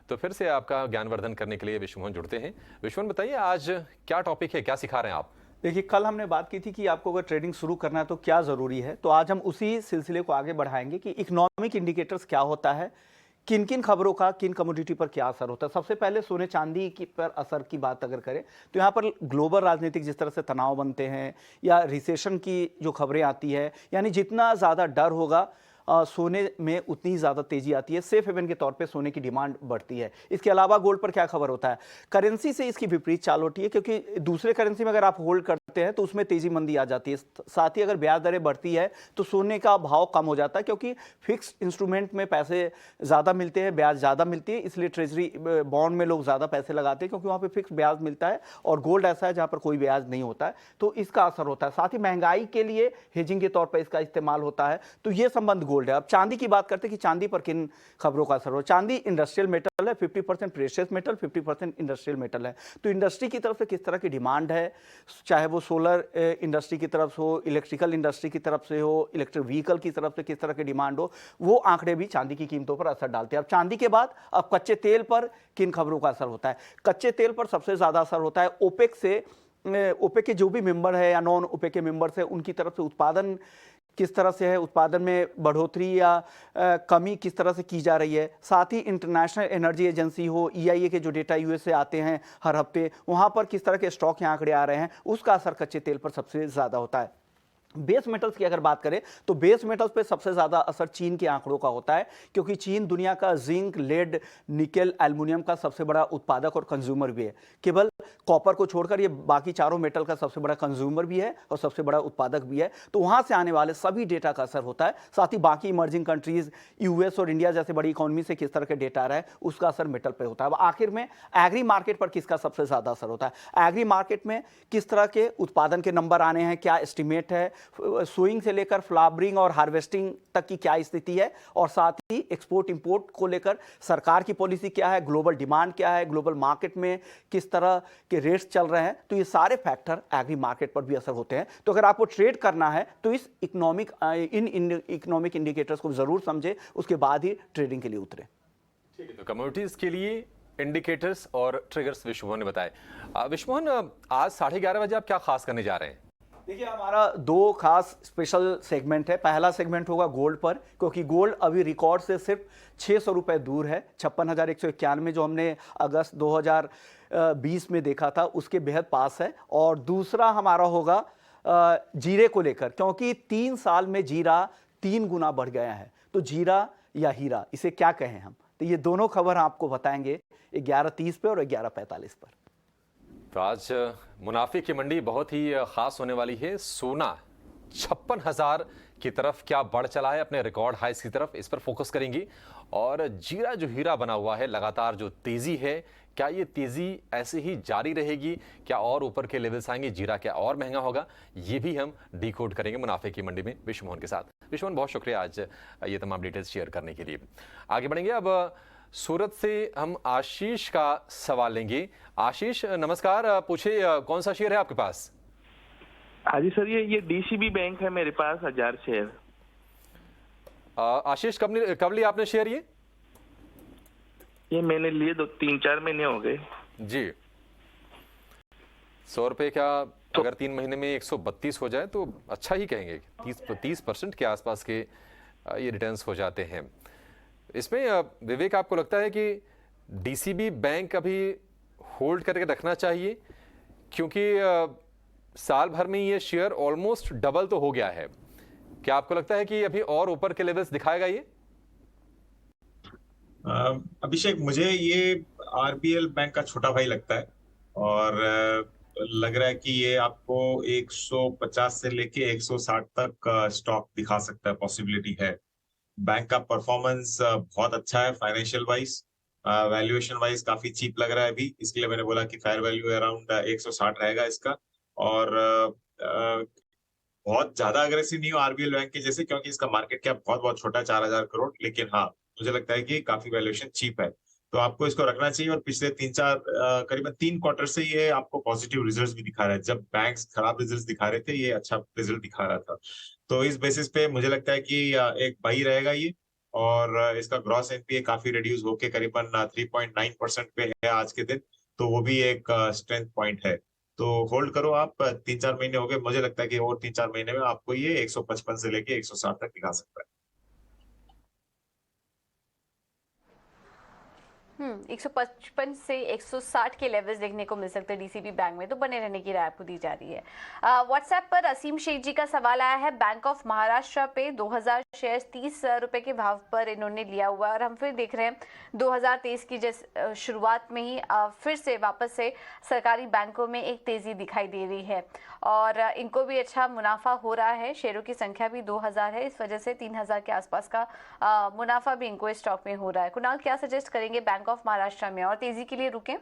तो फिर से आपका ज्ञानवर्धन करने के लिए विश्व मोहन जुड़ते हैं। विश्व मोहन, बताइए आज क्या टॉपिक है, क्या सिखा रहे हैं आप? देखिए, कल हमने बात की थी कि आपको अगर ट्रेडिंग शुरू करना है तो क्या ज़रूरी है, तो आज हम उसी सिलसिले को आगे बढ़ाएंगे कि इकोनॉमिक इंडिकेटर्स क्या होता है, किन किन खबरों का किन कमोडिटी पर क्या असर होता है। सबसे पहले सोने चांदी की पर असर की बात अगर करें तो यहाँ पर ग्लोबल राजनीतिक जिस तरह से तनाव बनते हैं या रिसेशन की जो खबरें आती है, यानी जितना ज़्यादा डर होगा सोने में उतनी ज़्यादा तेजी आती है, सेफ हेवन के तौर पे सोने की डिमांड बढ़ती है। इसके अलावा गोल्ड पर क्या खबर होता है? करेंसी से इसकी विपरीत चाल होती है, क्योंकि दूसरे करेंसी में अगर आप होल्ड करते हैं तो उसमें तेजी मंदी आ जाती है। साथ ही अगर ब्याज दरें बढ़ती है तो सोने का भाव कम हो जाता है, क्योंकि फिक्स इंस्ट्रूमेंट में पैसे ज़्यादा मिलते हैं, ब्याज ज़्यादा मिलती है, इसलिए ट्रेजरी बॉन्ड में लोग ज़्यादा पैसे लगाते हैं, क्योंकि वहाँ पे फिक्स ब्याज मिलता है और गोल्ड ऐसा है जहाँ पर कोई ब्याज नहीं होता है, तो इसका असर होता है। साथ ही महंगाई के लिए हेजिंग के तौर पर इसका इस्तेमाल होता है, तो ये संबंध गोल्ड है। अब चांदी की बात करते हैं कि चांदी पर किन खबरों का असर हो। चांदी इंडस्ट्रियल मेटल है, 50% प्रेशियस मेटल, 50% इंडस्ट्रियल मेटल है। तो इंडस्ट्री की तरफ से किस तरह की डिमांड है, चाहे वो सोलर इंडस्ट्री की तरफ से हो, इलेक्ट्रिकल इंडस्ट्री की तरफ से हो, इलेक्ट्रिक व्हीकल की तरफ से किस तरह की डिमांड हो, वो आंकड़े भी चांदी की कीमतों पर असर डालते हैं। अब चांदी के बाद अब कच्चे तेल पर किन खबरों का असर होता है? कच्चे तेल पर सबसे ज्यादा असर होता है ओपेक से। ओपेक के जो भी मेंबर है या नॉन ओपेक के मेंबर्स है, उनकी तरफ से उत्पादन किस तरह से है, उत्पादन में बढ़ोतरी या कमी किस तरह से की जा रही है। साथ ही इंटरनेशनल एनर्जी एजेंसी हो, EIA के जो डेटा US से आते हैं हर हफ्ते, वहाँ पर किस तरह के स्टॉक के आंकड़े आ रहे हैं, उसका असर कच्चे तेल पर सबसे ज़्यादा होता है। बेस मेटल्स की अगर बात करें तो बेस मेटल्स पे सबसे ज़्यादा असर चीन के आंकड़ों का होता है, क्योंकि चीन दुनिया का जिंक, लेड, निकेल, एल्युमिनियम का सबसे बड़ा उत्पादक और कंज्यूमर भी है। केवल कॉपर को छोड़कर ये बाकी चारों मेटल का सबसे बड़ा कंज्यूमर भी है और सबसे बड़ा उत्पादक भी है, तो वहाँ से आने वाले सभी डेटा का असर होता है। साथ ही बाकी इमर्जिंग कंट्रीज, US और इंडिया जैसे बड़ी इकोनॉमी से किस तरह के डेटा आ रहा है, उसका असर मेटल पर होता है। अब आखिर में एग्री मार्केट पर किसका सबसे ज़्यादा असर होता है? एग्री मार्केट में किस तरह के उत्पादन के नंबर आने हैं, क्या एस्टिमेट है, सोइंग से लेकर फ्लावरिंग और हार्वेस्टिंग तक की क्या स्थिति है, और साथ ही एक्सपोर्ट इंपोर्ट को लेकर सरकार की पॉलिसी क्या है, ग्लोबल डिमांड क्या है, ग्लोबल मार्केट में किस तरह के रेट्स चल रहे हैं, तो ये सारे फैक्टर एग्री मार्केट पर भी असर होते हैं। तो अगर आपको ट्रेड करना है तो इस इकोनॉमिक इंडिकेटर्स को जरूर समझे, उसके बाद ही ट्रेडिंग के लिए उतरे। ठीक है, तो कमोडिटीज के लिए इंडिकेटर्स और ट्रिगर्स विश्वमोहन ने बताए। विश्वमोहन, आज 11:30 बजे आप क्या खास करने जा रहे हैं? देखिए, हमारा दो खास स्पेशल सेगमेंट है। पहला सेगमेंट होगा गोल्ड पर, क्योंकि गोल्ड अभी रिकॉर्ड से सिर्फ 600 रुपए दूर है। 56,191 जो हमने अगस्त 2020 में देखा था, उसके बेहद पास है। और दूसरा हमारा होगा जीरे को लेकर, क्योंकि 3 साल में जीरा 3 गुना बढ़ गया है। तो जीरा या हीरा, इसे क्या कहें हम, तो ये दोनों खबर आपको बताएंगे 11:30 पे और 11:45 पर। तो आज मुनाफे की मंडी बहुत ही खास होने वाली है। सोना 56,000 की तरफ क्या बढ़ चला है अपने रिकॉर्ड हाइस की तरफ, इस पर फोकस करेंगी। और जीरा जो हीरा बना हुआ है, लगातार जो तेजी है, क्या ये तेजी ऐसे ही जारी रहेगी, क्या और ऊपर के लेवल्स आएंगे, जीरा क्या और महंगा होगा, ये भी हम डिकोड करेंगे मुनाफे की मंडी में विश्वमोहन के साथ। विश्वमोहन, बहुत शुक्रिया आज ये तमाम डिटेल्स शेयर करने के लिए। आगे बढ़ेंगे, अब सूरत से हम आशीष का सवाल लेंगे। आशीष नमस्कार, पूछे कौन सा शेयर है आपके पास? हाँ जी सर, ये DCB बैंक है मेरे पास, 1000 शेयर। आशीष, कब लिया आपने शेयर? ये मैंने लिए 3-4 महीने हो गए जी। 100 रुपए का अगर 3 महीने में 132 हो जाए तो अच्छा ही कहेंगे। 30% के आसपास के ये रिटर्न्स हो जाते हैं। इसमें विवेक, आपको लगता है कि DCB बैंक अभी होल्ड करके रखना चाहिए, क्योंकि साल भर में ये शेयर ऑलमोस्ट डबल तो हो गया है। क्या आपको लगता है कि अभी और ऊपर के लेवल्स दिखाएगा ये? अभिषेक, मुझे ये RBL बैंक का छोटा भाई लगता है, और लग रहा है कि ये आपको 150 से लेके 160 तक स्टॉक दिखा सकता है, पॉसिबिलिटी है। बैंक का परफॉर्मेंस बहुत अच्छा है, फाइनेंशियल वाइज, वैल्यूएशन वाइज काफी चीप लग रहा है अभी, इसके लिए मैंने बोला कि फेयर वैल्यू अराउंड 160 रहेगा इसका। और बहुत ज्यादा अग्रेसिव नहीं हो RBL बैंक के जैसे, क्योंकि इसका मार्केट कैप बहुत छोटा है, 4000 करोड़, लेकिन हाँ, मुझे लगता है कि काफी वैल्यूएशन चीप है, तो आपको इसको रखना चाहिए। और पिछले 3-4 करीबन 3 क्वार्टर से ये आपको पॉजिटिव रिजल्ट्स भी दिखा रहा है। जब बैंक्स खराब रिजल्ट्स दिखा रहे थे, ये अच्छा रिजल्ट दिखा रहा था। तो इस बेसिस पे मुझे लगता है कि एक बाई रहेगा ये, और इसका ग्रॉस NPA काफी रिड्यूस होके करीबन 3.9% पे है आज के दिन, तो वो भी एक स्ट्रेंथ पॉइंट है। तो होल्ड करो आप, 3-4 महीने हो गए, मुझे लगता है कि और 3-4 महीने में आपको ये 155 से लेके 160 तक दिखा सकता है। 155 से 160 के लेवल्स देखने को मिल सकते हैं DCB बैंक में, तो बने रहने की राय आपको दी जा रही है। व्हाट्सएप पर असीम शेख जी का सवाल आया है, बैंक ऑफ महाराष्ट्र पे 2000 शेयर 30 रुपए के भाव पर इन्होंने लिया हुआ है और हम फिर देख रहे हैं 2023 की शुरुआत में ही फिर से वापस से सरकारी बैंकों में एक तेजी दिखाई दे रही है और इनको भी अच्छा मुनाफा हो रहा है। शेयरों की संख्या भी 2000 है, इस वजह से 3000 के आसपास का मुनाफा भी इनको इस स्टॉक में हो रहा है। कुणाल, क्या सजेस्ट करेंगे बैंक ऑफ महाराष्ट्र में और तेजी के लिए रुकें?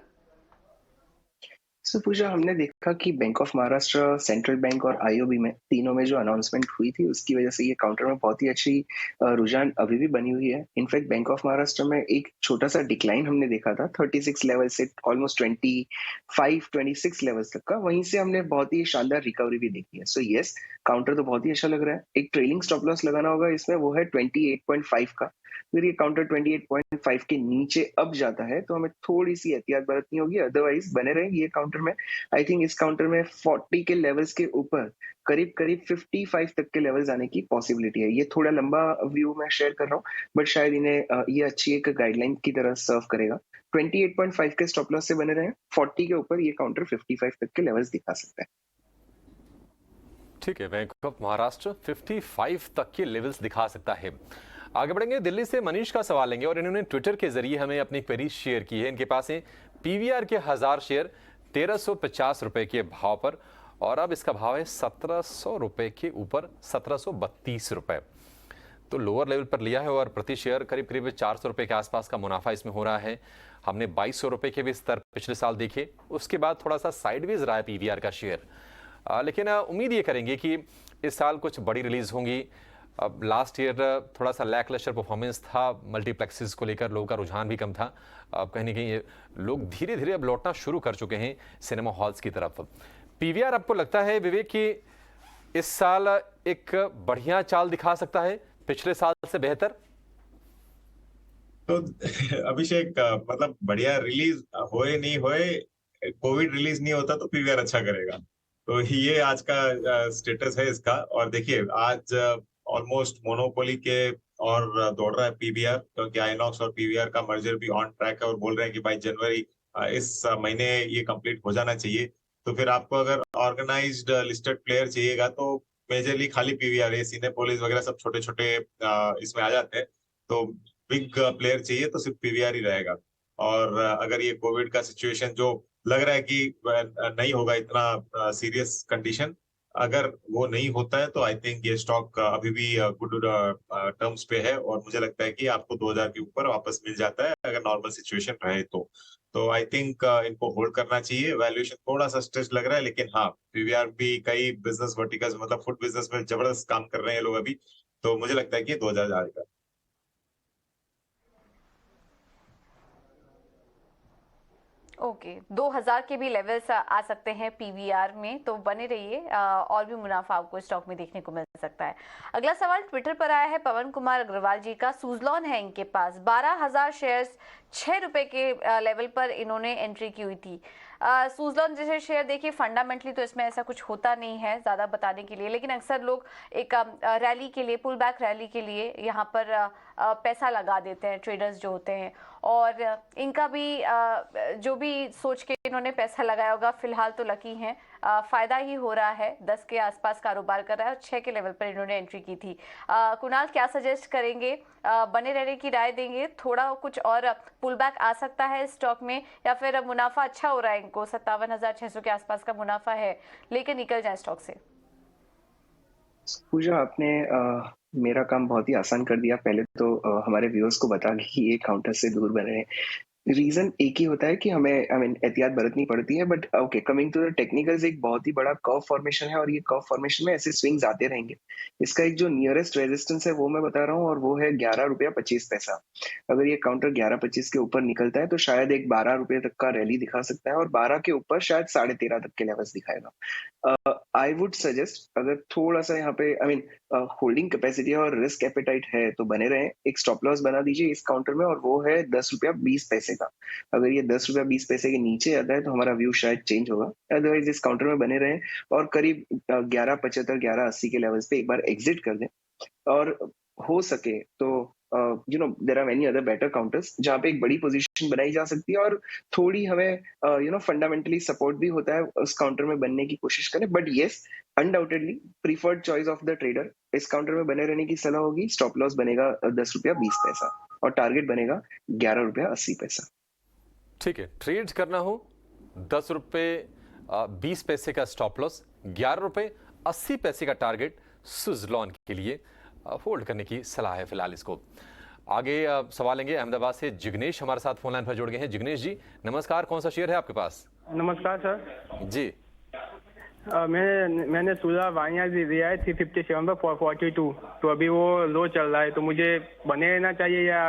सो पूजा, हमने देखा कि bank of Maharashtra, central bank और आईओबी में तीनों में जो अनाउंसमेंट हुई थी उसकी वजह से ये काउंटर में बहुत ही अच्छी रुझान अभी भी बनी हुई है। इनफैक्ट बैंक ऑफ महाराष्ट्र में एक छोटा सा डिक्लाइन हमने देखा था 36 लेवल से ऑलमोस्ट 26 लेवल्स तक का, वहीं से हमने बहुत ही शानदार रिकवरी भी देखी है। सो यस, काउंटर तो बहुत ही अच्छा लग रहा है। एक ट्रेलिंग स्टॉप लॉस लगाना होगा इसमें, वो है 28.5 का। अगर ये काउंटर 28.5 के नीचे अब जाता है तो हमें थोड़ी सी एहतियात बरतनी होगी, अदरवाइज बने रहेंगे ये काउंटर में। आई थिंक इस काउंटर में 40 के लेवल्स के ऊपर करीब 55 तक के लेवल्स आने की पॉसिबिलिटी है। ये थोड़ा लंबा व्यू मैं शेयर कर रहा हूँ, बट शायद इन्हें ये अच्छी एक गाइडलाइन की तरह सर्व करेगा। 28.5 के स्टॉप लॉस से बने रहे, 40 के ऊपर ये काउंटर 55 तक के लेवल्स दिखा सकता है। ठीक है, बैंक ऑफ महाराष्ट्र 55 तक के लेवल्स दिखा सकता है। आगे बढ़ेंगे, दिल्ली से मनीष का सवाल लेंगे और इन्होंने ट्विटर के जरिए हमें अपनी क्वेरी शेयर की है। इनके पास है पीवीआर के 1000 शेयर 1350 रुपए के भाव पर और अब इसका भाव है 1700 रुपए के ऊपर 1732 रुपए। तो लोअर लेवल पर लिया है और प्रति शेयर करीब करीब 400 रुपए के आसपास का मुनाफा इसमें हो रहा है। हमने 2200 रुपए के भी स्तर पिछले साल देखे, उसके बाद थोड़ा सा साइडवेज रहा है पीवीआर का शेयर, लेकिन उम्मीद ये करेंगे कि इस साल कुछ बड़ी रिलीज होंगी। अब लास्ट ईयर थोड़ा सा लैकलस्टर परफॉर्मेंस था, मल्टीप्लेक्सेस को लेकर लोगों का रुझान भी कम था। अब कहीं ना कहीं लोग धीरे धीरे अब लौटना शुरू कर चुके हैं सिनेमा हॉल्स की तरफ। पीवीआर आपको लगता है विवेक कि इस साल एक बढ़िया चाल दिखा सकता है, पिछले साल से बेहतर? तो अभिषेक, मतलब बढ़िया रिलीज होए नहीं होए, कोविड रिलीज नहीं होता तो पीवीआर अच्छा करेगा। तो ये आज का स्टेटस है इसका। और देखिए आज ऑलमोस्ट मोनोपोली के और दौड़ रहा है पीवीआर, क्योंकि आइनॉक्स और पीवीआर का मर्जर भी ऑन ट्रैक है और बोल रहे हैं कि बाई जनवरी इस महीने ये कंप्लीट हो जाना चाहिए। तो फिर आपको अगर ऑर्गेनाइज्ड लिस्टेड प्लेयर चाहिएगा तो मेजरली खाली पीवीआर है, सिनेपोलिस वगैरह सब छोटे छोटे इसमें आ जाते हैं। तो बिग प्लेयर चाहिए तो सिर्फ पीवीआर ही रहेगा। और अगर ये कोविड का सिचुएशन जो लग रहा है कि नहीं होगा इतना सीरियस कंडीशन, अगर वो नहीं होता है तो आई थिंक ये स्टॉक अभी भी गुड टर्म्स पे है और मुझे लगता है कि आपको 2000 के ऊपर वापस मिल जाता है अगर नॉर्मल सिचुएशन रहे तो आई थिंक इनको होल्ड करना चाहिए। वैल्यूएशन थोड़ा सा स्ट्रेच लग रहा है, लेकिन हाँ, पीवीआर भी कई बिजनेस वर्टिकल्स मतलब फूड बिजनेस में जबरदस्त काम कर रहे हैं लोग अभी, तो मुझे लगता है कि 2000 जाएगा। ओके, 2000 के भी लेवल्स आ सकते हैं पीवीआर में, तो बने रहिए और भी मुनाफा आपको स्टॉक में देखने को मिल सकता है। अगला सवाल ट्विटर पर आया है पवन कुमार अग्रवाल जी का। सुजलॉन है इनके पास, 12000 शेयर्स 6 रुपए के लेवल पर इन्होंने एंट्री की हुई थी। सुजलॉन जैसे शेयर देखिए, फंडामेंटली तो इसमें ऐसा कुछ होता नहीं है ज़्यादा बताने के लिए, लेकिन अक्सर लोग एक रैली के लिए, पुल बैक रैली के लिए यहाँ पर पैसा लगा देते हैं ट्रेडर्स जो होते हैं, और इनका भी जो भी सोच के इन्होंने पैसा लगाया होगा, फिलहाल तो लकी हैं, फायदा ही हो रहा है। 10 के आसपास कारोबार कर रहा है और 6 के लेवल पर इन्होंने एंट्री की थी। कुणाल, क्या सजेस्ट करेंगे? बने रहने की राय देंगे? थोड़ा कुछ और पुल बैक आ सकता है स्टॉक में, या फिर मुनाफा अच्छा हो रहा है इनको, 57,600 के आसपास का मुनाफा है, लेकर निकल जाए स्टॉक से? पूजा, आपने मेरा काम बहुत ही आसान कर दिया। पहले तो हमारे व्यूअर्स को बता कि ये काउंटर से दूर बने हैं। रीजन एक ही होता है कि हमें एहतियात बरतनी पड़ती है, but okay, coming to the technicals, एक बहुत ही बड़ा कर्व फॉर्मेशन है और ये कर्व फॉर्मेशन में ऐसे स्विंग्स आते रहेंगे। इसका एक जो नियरेस्ट रेजिस्टेंस है वो मैं बता रहा हूँ, और वो है 11 रुपया 25 पैसा। अगर ये काउंटर 11.25 के ऊपर निकलता है तो शायद एक 12 रुपये तक का रैली दिखा सकता है, और 12 के ऊपर शायद 13.5 तक के लेवल्स दिखाएगा। आई वुड सजेस्ट, अगर थोड़ा सा यहाँ पे होल्डिंग कैपेसिटी और रिस्क एपेटाइट है तो बने रहे। एक स्टॉप लॉस बना दीजिए इस काउंटर में, और वो है 10 रुपया 20 पैसे का। अगर ये 10 रुपया 20 पैसे के नीचे आता है तो हमारा व्यू शायद चेंज होगा। अदरवाइज इस काउंटर में बने रहे और करीब 11.75 11.80 के लेवल्स पे एक बार एग्जिट कर दें। और हो सके तो there are many other better counters जहाँ पे एक बड़ी पोजीशन बनाई जा सकती है, और थोड़ी हमें फंडामेंटली सपोर्ट भी होता है उस काउंटर में बनने की कोशिश करें। But yes, undoubtedly preferred choice of the trader इस काउंटर में बने रहने की सलाह होगी। स्टॉप लॉस बनेगा 10 रुपया 20 पैसा और टारगेट बनेगा 11 रुपया 80 पैसा। ठीक है, ट्रेड करना हो 10 रुपये 20 पैसे का स्टॉप लॉस, 11 रुपये 80 पैसे का टारगेट सुज़लॉन के लिए होल्ड करने की सलाह है फिलहाल इसको। आगे सवाल लेंगे अहमदाबाद से जिग्नेश हमारे साथ फोन लाइन पर जुड़ गए हैं। जिग्नेश जी नमस्कार, कौन सा शेयर है आपके पास? नमस्कार सर जी। मैंने सुला वानिया दिया है 357 पर 442, तो अभी वो लो चल रहा है, तो मुझे बने रहना चाहिए या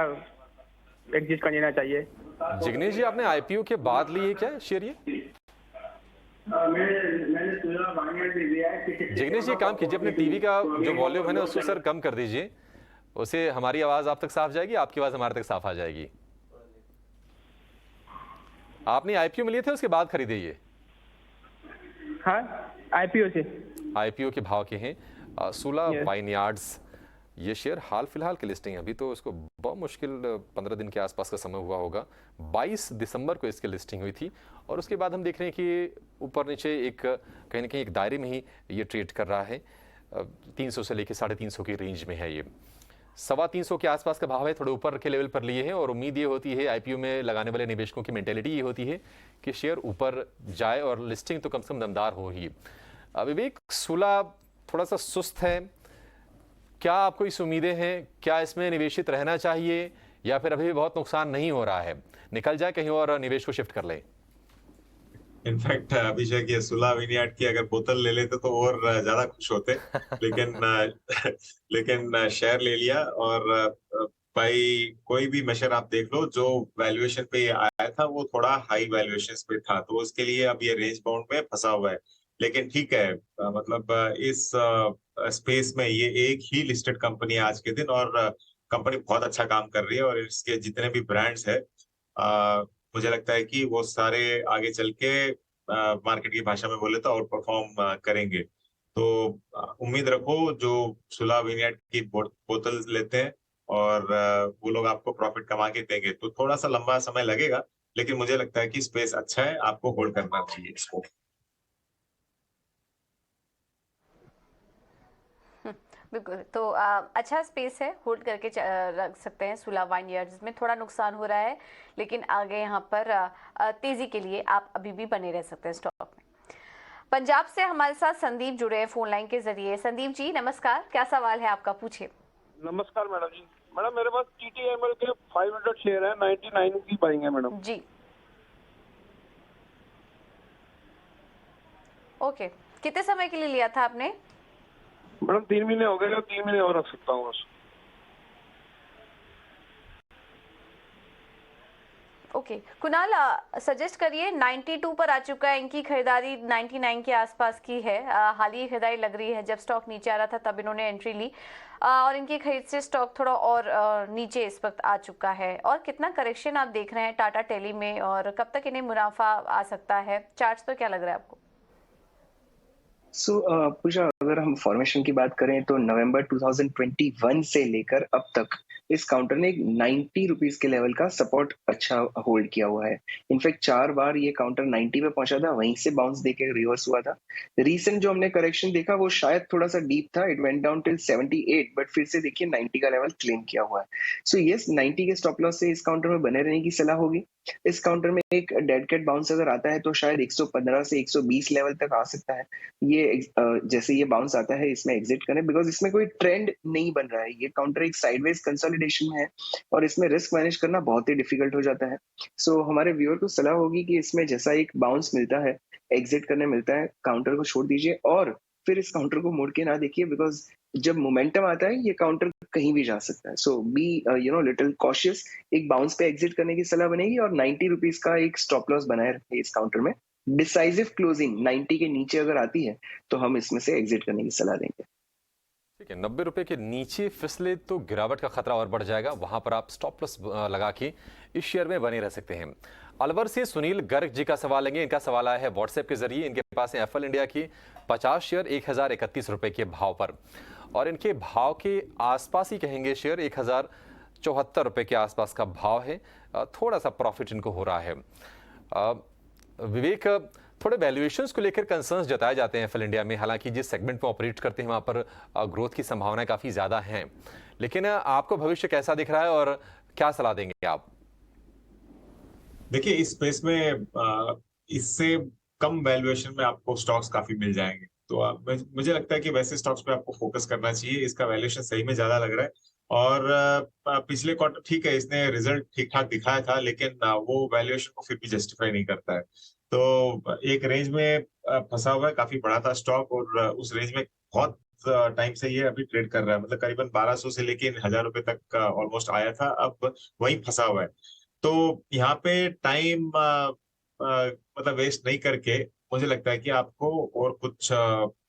एग्जिट कर लेना चाहिए? जिग्नेश जी आपने आईपीओ के बाद लिए क्या शेयर ये? मैंने सुला वानिया दिया है। जिग्नेश जी काम कीजिए, अपने टीवी का जो वॉल्यूम है ना उसको सर कम कर दीजिए, उससे हमारी आवाज आप तक साफ जाएगी, आपकी आवाज हमारे तक साफ आ जाएगी। आपने आईपीओ में लिए थे उसके बाद खरीदे ये? हाँ, आईपीओ से। आईपीओ के भाव के हैं सुला वाइनयार्ड्स। ये शेयर हाल फिलहाल की लिस्टिंग है, अभी तो इसको बहुत मुश्किल 15 दिन के आसपास का समय हुआ होगा। 22 दिसंबर को इसकी लिस्टिंग हुई थी और उसके बाद हम देख रहे हैं कि ऊपर नीचे एक कहीं ना कहीं एक दायरे में ही ये ट्रेड कर रहा है। 300 से लेकर 350 की रेंज में है ये। 325 के आसपास का भाव है, थोड़े ऊपर के लेवल पर लिए हैं और उम्मीद ये होती है आईपीओ में लगाने वाले निवेशकों की मेंटेलिटी ये होती है कि शेयर ऊपर जाए और लिस्टिंग तो कम से कम दमदार हो ही। विवेक, सुला थोड़ा सा सुस्त है, क्या आपको इस उम्मीदें हैं? क्या इसमें निवेशित रहना चाहिए या फिर अभी बहुत नुकसान नहीं हो रहा है, निकल जाए कहीं और निवेश को शिफ्ट कर लें? इनफैक्ट अभिषेक, ये सुला विनियार्ड की अगर बोतल ले लेते तो और ज्यादा खुश होते, लेकिन शेयर ले लिया। और भाई कोई भी मेजर आप देख लो, जो वैल्यूएशन पे ये आया था वो थोड़ा हाई वैल्यूएशन पे था, तो उसके लिए अब ये रेंज बाउंड में फंसा हुआ है। लेकिन ठीक है, मतलब इस स्पेस में ये एक ही लिस्टेड कंपनी है आज के दिन और कंपनी बहुत अच्छा काम कर रही है और इसके जितने भी ब्रांड्स है मुझे लगता है कि वो सारे आगे चल के मार्केट की भाषा में बोले तो आउट परफॉर्म करेंगे। तो उम्मीद रखो जो सुला विनियार्ड की बोतल लेते हैं और वो लोग आपको प्रॉफिट कमा के देंगे, तो थोड़ा सा लंबा समय लगेगा, लेकिन मुझे लगता है कि स्पेस अच्छा है, आपको होल्ड करना चाहिए इसको। बिल्कुल, तो अच्छा स्पेस है, होल्ड करके रख सकते हैं सुला वाइनयार्ड्स। जिसमें थोड़ा नुकसान हो रहा है लेकिन आगे यहाँ पर तेजी के लिए आप अभी भी बने रह सकते हैं स्टॉक में। पंजाब से हमारे साथ संदीप जुड़े हैं फोन लाइन के जरिए। संदीप जी नमस्कार, क्या सवाल है आपका, पूछिए। नमस्कार मैडम जी। मैडम मेरे पास TTML के 500 शेयर है, 99 की बाइंग है मैडम जी। ओके, कितने समय के लिए लिया था आपने? मैडम 3 महीने हो गए, 3 महीने और रख सकता हूँ बस। ओके, कुणाल सजेस्ट करिए। 92 पर आ चुका है, इनकी खरीदारी 99 के आसपास की है। हाल ही खरीदारी लग रही है, जब स्टॉक नीचे आ रहा था तब इन्होंने एंट्री ली और इनकी खरीद से स्टॉक थोड़ा और नीचे इस वक्त आ चुका है। और कितना करेक्शन आप देख रहे हैं टाटा टेली में और कब तक इन्हें मुनाफा आ सकता है? चार्ट्स तो क्या लग रहा है आपको? पूजा, अगर हम फॉर्मेशन की बात करें तो नवंबर 2021 से लेकर अब तक इस काउंटर ने 90 रुपीज के लेवल का सपोर्ट अच्छा होल्ड किया हुआ है। इनफैक्ट 4 बार ये काउंटर 90 पे पहुंचा था, वहीं से बाउंस देके रिवर्स हुआ था। रीसेंट जो हमने करेक्शन देखा वो शायद थोड़ा सा डीप था, it went down till 78, but फिर से देखिए 90 का लेवल क्लेम किया हुआ है। सो यस, 90 के स्टॉप लॉस से इस काउंटर में बने रहने की सलाह होगी। इस काउंटर में एक डेड कैट बाउंस अगर आता है तो शायद 115 से 120 लेवल तक आ सकता है। ये जैसे ये बाउंस आता है इसमें एग्जिट करें, बिकॉज इसमें कोई ट्रेंड नहीं बन रहा है। ये काउंटर एक साइडवेज कंसोलिडेशन में है और इसमें रिस्क मैनेज करना बहुत ही डिफिकल्ट हो जाता है। सो हमारे व्यूअर को सलाह होगी कि इसमें जैसा एक बाउंस मिलता है, एग्जिट करने मिलता है, काउंटर को छोड़ दीजिए और फिर इस काउंटर को मोड़ के ना देखिए, बिकॉज जब मोमेंटम आता है ये काउंटर कहीं भी जा सकता है। सो बी लिटिल कॉशियस। एक बाउंस पे एग्जिट करने की सलाह बनेगी और 90 रुपीज का एक स्टॉप लॉस बनाए रखें इस काउंटर में। डिसाइसिव क्लोजिंग 90 के नीचे अगर आती है तो हम इसमें से एग्जिट करने की सलाह देंगे। ठीक है, 90 रुपए के नीचे फिसले तो गिरावट का खतरा और बढ़ जाएगा, वहां पर आप स्टॉप लॉस लगा के इस शेयर में बने रह सकते हैं। अलवर से सुनील गर्ग जी का सवाल लेंगे। इनका सवाल आया है व्हाट्सएप के जरिए। इनके पास है एफएल इंडिया की 50 शेयर 1031 रुपए के भाव पर और इनके भाव के आसपास ही कहेंगे शेयर 1074 रुपए के आसपास का भाव है। थोड़ा सा प्रॉफिट इनको हो रहा है। विवेक, थोड़े वैल्यूएशंस को लेकर कंसर्न्स जताए जाते हैं एफएल इंडिया में। हालांकि जिस सेगमेंट में ऑपरेट करते हैं वहां पर ग्रोथ की संभावनाएं काफी ज्यादा हैं, लेकिन आपको भविष्य कैसा दिख रहा है और क्या सलाह देंगे आप? देखिए, इस स्पेस में इससे कम वैल्यूएशन में आपको स्टॉक्स काफी मिल जाएंगे, तो मुझे लगता है कि वैसे स्टॉक्स पे आपको फोकस करना चाहिए। इसका वैल्यूएशन सही में ज्यादा लग रहा है, और पिछले क्वार्टर ठीक है, इसने रिजल्ट ठीक ठाक दिखाया था, लेकिन वो वैल्यूएशन को फिर भी जस्टिफाई नहीं करता है। तो एक रेंज में फंसा हुआ है, काफी बड़ा था स्टॉक, और उस रेंज में बहुत टाइम से ये अभी ट्रेड कर रहा है, मतलब करीबन 1200 से लेके 1000 रुपए तक ऑलमोस्ट आया था, अब वहीं फंसा हुआ है। तो यहाँ पे टाइम मतलब वेस्ट नहीं करके मुझे लगता है कि आपको और कुछ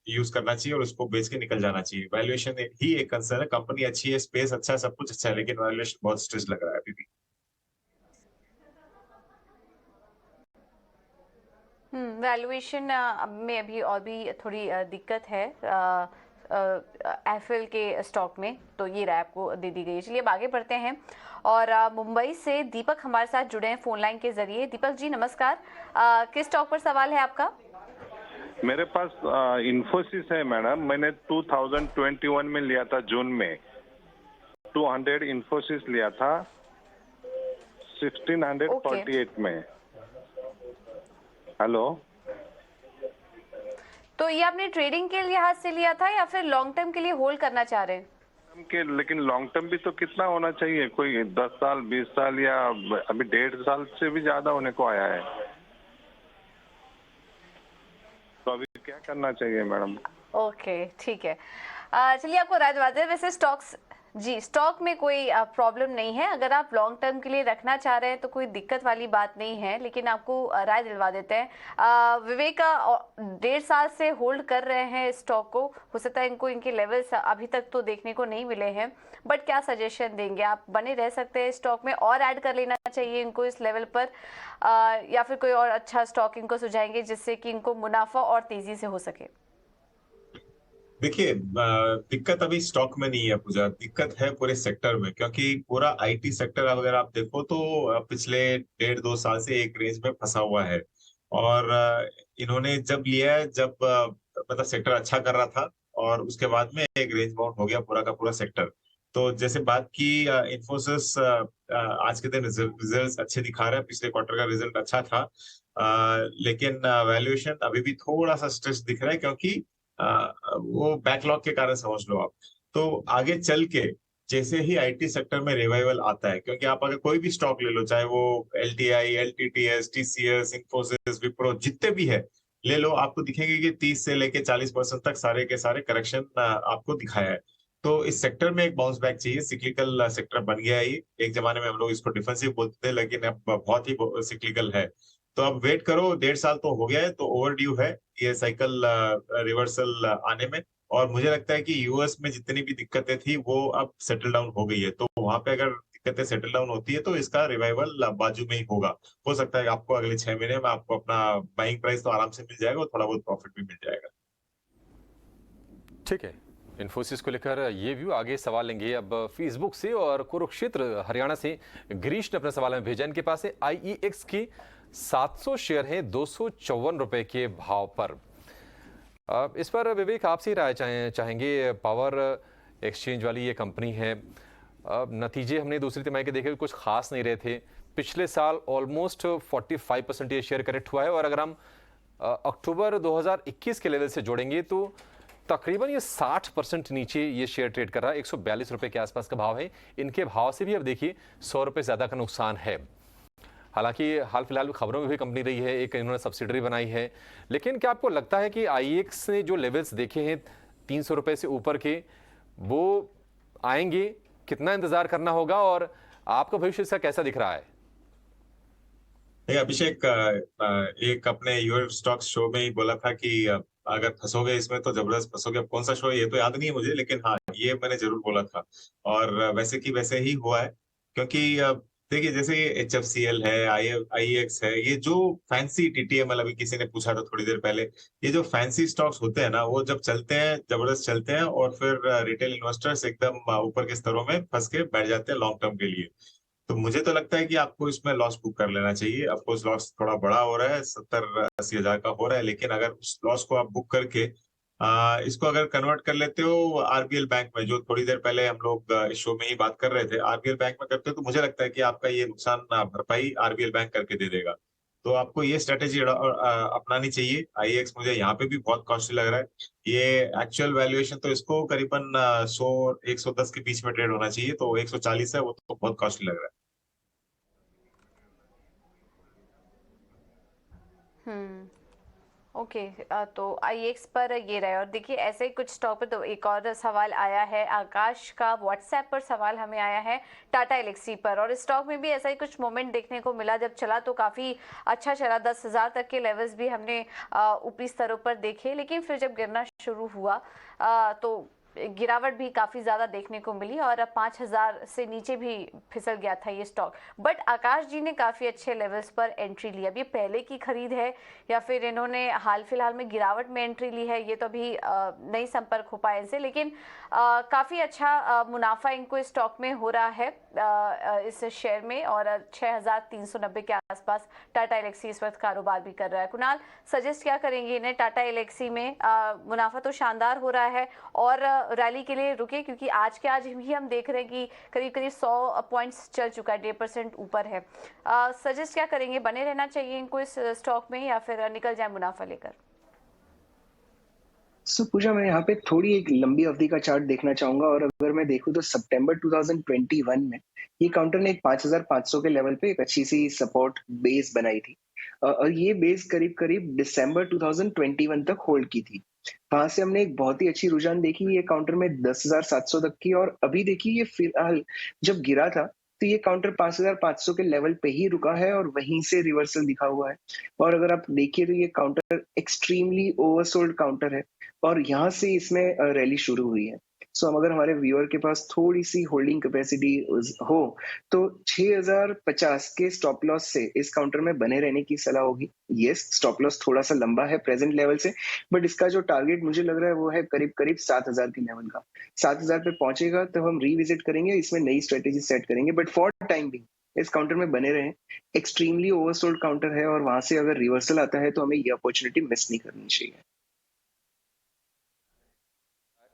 यूज करना चाहिए और उसको बेच के निकल जाना चाहिए। वैल्यूएशन ही एक कंसर्न है, कंपनी अच्छी है, स्पेस अच्छा है, सब कुछ अच्छा है, लेकिन वैल्यूएशन बहुत स्ट्रेस लग रहा है अभी भी। वैल्यूएशन में अभी और भी थोड़ी दिक्कत है एफएल के स्टॉक में, तो ये राय आपको दे दी गई है। चलिए अब आगे बढ़ते हैं, और मुंबई से दीपक हमारे साथ जुड़े हैं फोन लाइन के जरिए। दीपक जी नमस्कार, किस स्टॉक पर सवाल है आपका? मेरे पास इन्फोसिस है मैडम, मैंने 2021 में लिया था, जून में 200 इन्फोसिस लिया था 1648 में। हेलो, तो ये आपने ट्रेडिंग के लिहाज से लिया था या फिर लॉन्ग टर्म के लिए होल्ड करना चाह रहे हैं? लेकिन लॉन्ग टर्म भी तो कितना होना चाहिए, कोई 10 साल 20 साल, या अभी 1.5 साल से भी ज्यादा होने को आया है, तो अभी क्या करना चाहिए मैडम? ओके ठीक है, चलिए आपको राय दिलवाते हैं। वैसे स्टॉक में कोई प्रॉब्लम नहीं है, अगर आप लॉन्ग टर्म के लिए रखना चाह रहे हैं तो कोई दिक्कत वाली बात नहीं है, लेकिन आपको राय दिलवा देते हैं। विवेक 1.5 साल से होल्ड कर रहे हैं स्टॉक को, हो सकता है इनको इनके लेवल्स अभी तक तो देखने को नहीं मिले हैं, बट क्या सजेशन देंगे आप? बने रह सकते हैं स्टॉक में और ऐड कर लेना चाहिए इनको इस लेवल पर, या फिर कोई और अच्छा स्टॉक इनको सुझाएंगे जिससे कि इनको मुनाफा और तेजी से हो सके? देखिए, दिक्कत अभी स्टॉक में नहीं है पूजा, दिक्कत है पूरे सेक्टर में, क्योंकि पूरा आईटी सेक्टर अगर आप देखो तो पिछले 1.5-2 साल से एक रेंज में फंसा हुआ है। और इन्होंने जब लिया है, जब मतलब सेक्टर अच्छा कर रहा था, और उसके बाद में एक रेंज बाउंड हो गया पूरा का पूरा सेक्टर। तो जैसे बात की इन्फोसिस, आज के दिन रिजल्ट अच्छे दिखा रहा है, पिछले क्वार्टर का रिजल्ट अच्छा था, लेकिन वैल्यूएशन अभी भी थोड़ा सा स्ट्रेस दिख रहा है, क्योंकि वो बैकलॉग के कारण समझ लो आप। तो आगे चल के जैसे ही आईटी सेक्टर में रिवाइवल आता है, क्योंकि आप अगर कोई भी स्टॉक ले लो, चाहे वो LTI, LTTS, TCS, Infosys, Wipro, जितने भी है ले लो, आपको दिखेंगे कि 30 से लेके 40% तक सारे के सारे करेक्शन आपको दिखाया है। तो इस सेक्टर में एक बाउंस बैक चाहिए, सिक्लिकल सेक्टर बन गया है ये। एक जमाने में हम लोग इसको डिफेंसिव बोलते थे, लेकिन अब बहुत ही सिक्लिकल है। तो अब वेट करो, 1.5 साल तो हो गया है, तो ओवरड्यू है ये साइकिल रिवर्सल आने में। और मुझे लगता है कि यूएस में जितनी भी दिक्कतें थी वो अब सेटल डाउन हो गई है, तो वहां पे अगर दिक्कतें सेटल डाउन होती है तो इसका रिवाइवल बाजू में ही होगा। हो सकता है आपको अगले 6 महीने में आपको अपना बाइंग प्राइस तो आराम से मिल जाएगा और थोड़ा बहुत प्रॉफिट भी मिल जाएगा। ठीक है, इन्फोसिस को लेकर ये व्यू। आगे सवाल लेंगे अब फेसबुक से, और कुरुक्षेत्र हरियाणा से गिरीश ने अपना सवाल में भेजा। इनके पास है IEX की 700 शेयर है 254 रुपए के भाव पर। इस पर विवेक आपसे राय चाहेंगे। पावर एक्सचेंज वाली ये कंपनी है, नतीजे हमने दूसरी तिमाही के देखे कुछ खास नहीं रहे थे। पिछले साल ऑलमोस्ट 45% ये शेयर करेक्ट हुआ है, और अगर हम अक्टूबर 2021 के लेवल से जोड़ेंगे तो तकरीबन ये 60% नीचे ये शेयर ट्रेड कर रहा है। 142 रुपए के आसपास का भाव है। इनके भाव से भी अब देखिए 100 रुपए ज्यादा का नुकसान है। हालांकि हाल फिलहाल खबरों में भी कंपनी रही है, एक इन्होंने सब्सिडरी बनाई है, लेकिन क्या आपको लगता है कि IEX ने जो लेवल्स देखे हैं 300 रुपए से ऊपर के, वो आएंगे? कितना इंतजार करना होगा, और आपका भविष्य इसका कैसा दिख रहा है? अभिषेक, एक अपने यूर स्टॉक्स शो में ही बोला था कि अगर फंसोगे इसमें तो जबरदस्त फंसोगे। अब कौन सा शो है ये तो याद नहीं है मुझे, लेकिन हाँ, ये मैंने जरूर बोला था, और वैसे की वैसे ही हुआ है। क्योंकि देखिए, जैसे HFCL है, IEX है, ये जो फैंसी TTML, अभी किसी ने पूछा था थोड़ी देर पहले, ये जो फैंसी स्टॉक्स होते हैं ना, वो जब चलते हैं जबरदस्त चलते हैं, और फिर रिटेल इन्वेस्टर्स एकदम ऊपर के स्तरों में फंस के बैठ जाते हैं लॉन्ग टर्म के लिए। तो मुझे तो लगता है कि आपको इसमें लॉस बुक कर लेना चाहिए। ऑफकोर्स लॉस थोड़ा बड़ा हो रहा है, 70-80 हजार का हो रहा है, लेकिन अगर उस लॉस को आप बुक करके इसको अगर कन्वर्ट कर लेते हो आरबीएल बैंक में, जो थोड़ी देर पहले हम लोग इस शो में ही बात कर रहे थे, आरबीएल बैंक में करते हो, तो मुझे लगता है कि आपका ये नुकसान भरपाई आरबीएल बैंक करके दे देगा। तो आपको ये स्ट्रेटेजी अपनानी चाहिए। आईएक्स मुझे यहाँ पे भी बहुत कॉस्टली लग रहा है। ये एक्चुअल वैल्यूएशन तो इसको करीबन 100-110 के बीच में ट्रेड होना चाहिए, तो 140 है, वो तो बहुत कॉस्टली लग रहा है। ओके तो आईएक्स पर ये रहे। और देखिए ऐसे ही कुछ स्टॉक पर तो एक और सवाल आया है, आकाश का व्हाट्सएप पर सवाल हमें आया है टाटा एलेक्सी पर, और इस स्टॉक में भी ऐसा ही कुछ मोमेंट देखने को मिला। जब चला तो काफ़ी अच्छा चला, 10,000 तक के लेवल्स भी हमने ऊपरी स्तरों पर देखे, लेकिन फिर जब गिरना शुरू हुआ तो गिरावट भी काफ़ी ज़्यादा देखने को मिली और 5,000 से नीचे भी फिसल गया था ये स्टॉक। बट आकाश जी ने काफ़ी अच्छे लेवल्स पर एंट्री ली। अब ये पहले की खरीद है या फिर इन्होंने हाल फिलहाल में गिरावट में एंट्री ली है, ये तो अभी नहीं संपर्क हो पाए इनसे, लेकिन काफ़ी अच्छा मुनाफा इनको इस स्टॉक में हो रहा है इस शेयर में, और 6,390 के आसपास टाटा एलेक्सी इस वक्त कारोबार भी कर रहा है। कुणाल, सजेस्ट क्या करेंगे इन्हें टाटा एलेक्सी में? मुनाफा तो शानदार हो रहा है और रैली के लिए रुके, क्योंकि आज भी हम देख रहे हैं कि करीब करीब 100 पॉइंट्स चल चुका है, 1.5% ऊपर है। सजेस्ट क्या करेंगे, बने रहना चाहिए इनको इस स्टॉक में या फिर निकल जाए मुनाफा लेकर? पूजा, मैं यहाँ पे थोड़ी एक लंबी अवधि का चार्ट देखना चाहूंगा, और अगर मैं देखूं तो सितंबर 2021 में ये काउंटर ने एक 5,500 के लेवल पे एक अच्छी सी सपोर्ट बेस बनाई थी, और ये बेस करीब करीब दिसंबर 2021 तक होल्ड की थी। वहां से हमने एक बहुत ही अच्छी रुझान देखी ये काउंटर में 10,700 तक की, और अभी देखिए ये फिलहाल जब गिरा था तो ये काउंटर 5,500 के लेवल पे ही रुका है और वहीं से रिवर्सल दिखा हुआ है। और अगर आप देखिए तो ये काउंटर एक्सट्रीमली ओवरसोल्ड काउंटर है और यहाँ से इसमें रैली शुरू हुई है। सो अगर हमारे व्यूअर के पास थोड़ी सी होल्डिंग कैपेसिटी हो तो 6,050 के स्टॉप लॉस से इस काउंटर में बने रहने की सलाह होगी। यस, स्टॉप लॉस थोड़ा सा लंबा है प्रेजेंट लेवल से, बट इसका जो टारगेट मुझे लग रहा है वो है करीब करीब 7,000 के लेवल का। 7,000 पे पहुंचेगा तो हम रिविजिट करेंगे, इसमें नई स्ट्रेटेजी सेट करेंगे, बट फॉर टाइम बिंग इस काउंटर में बने रहें। एक्सट्रीमली ओवरसोल्ड काउंटर है और वहां से अगर रिवर्सल आता है तो हमें ये अपॉर्चुनिटी मिस नहीं करनी चाहिए।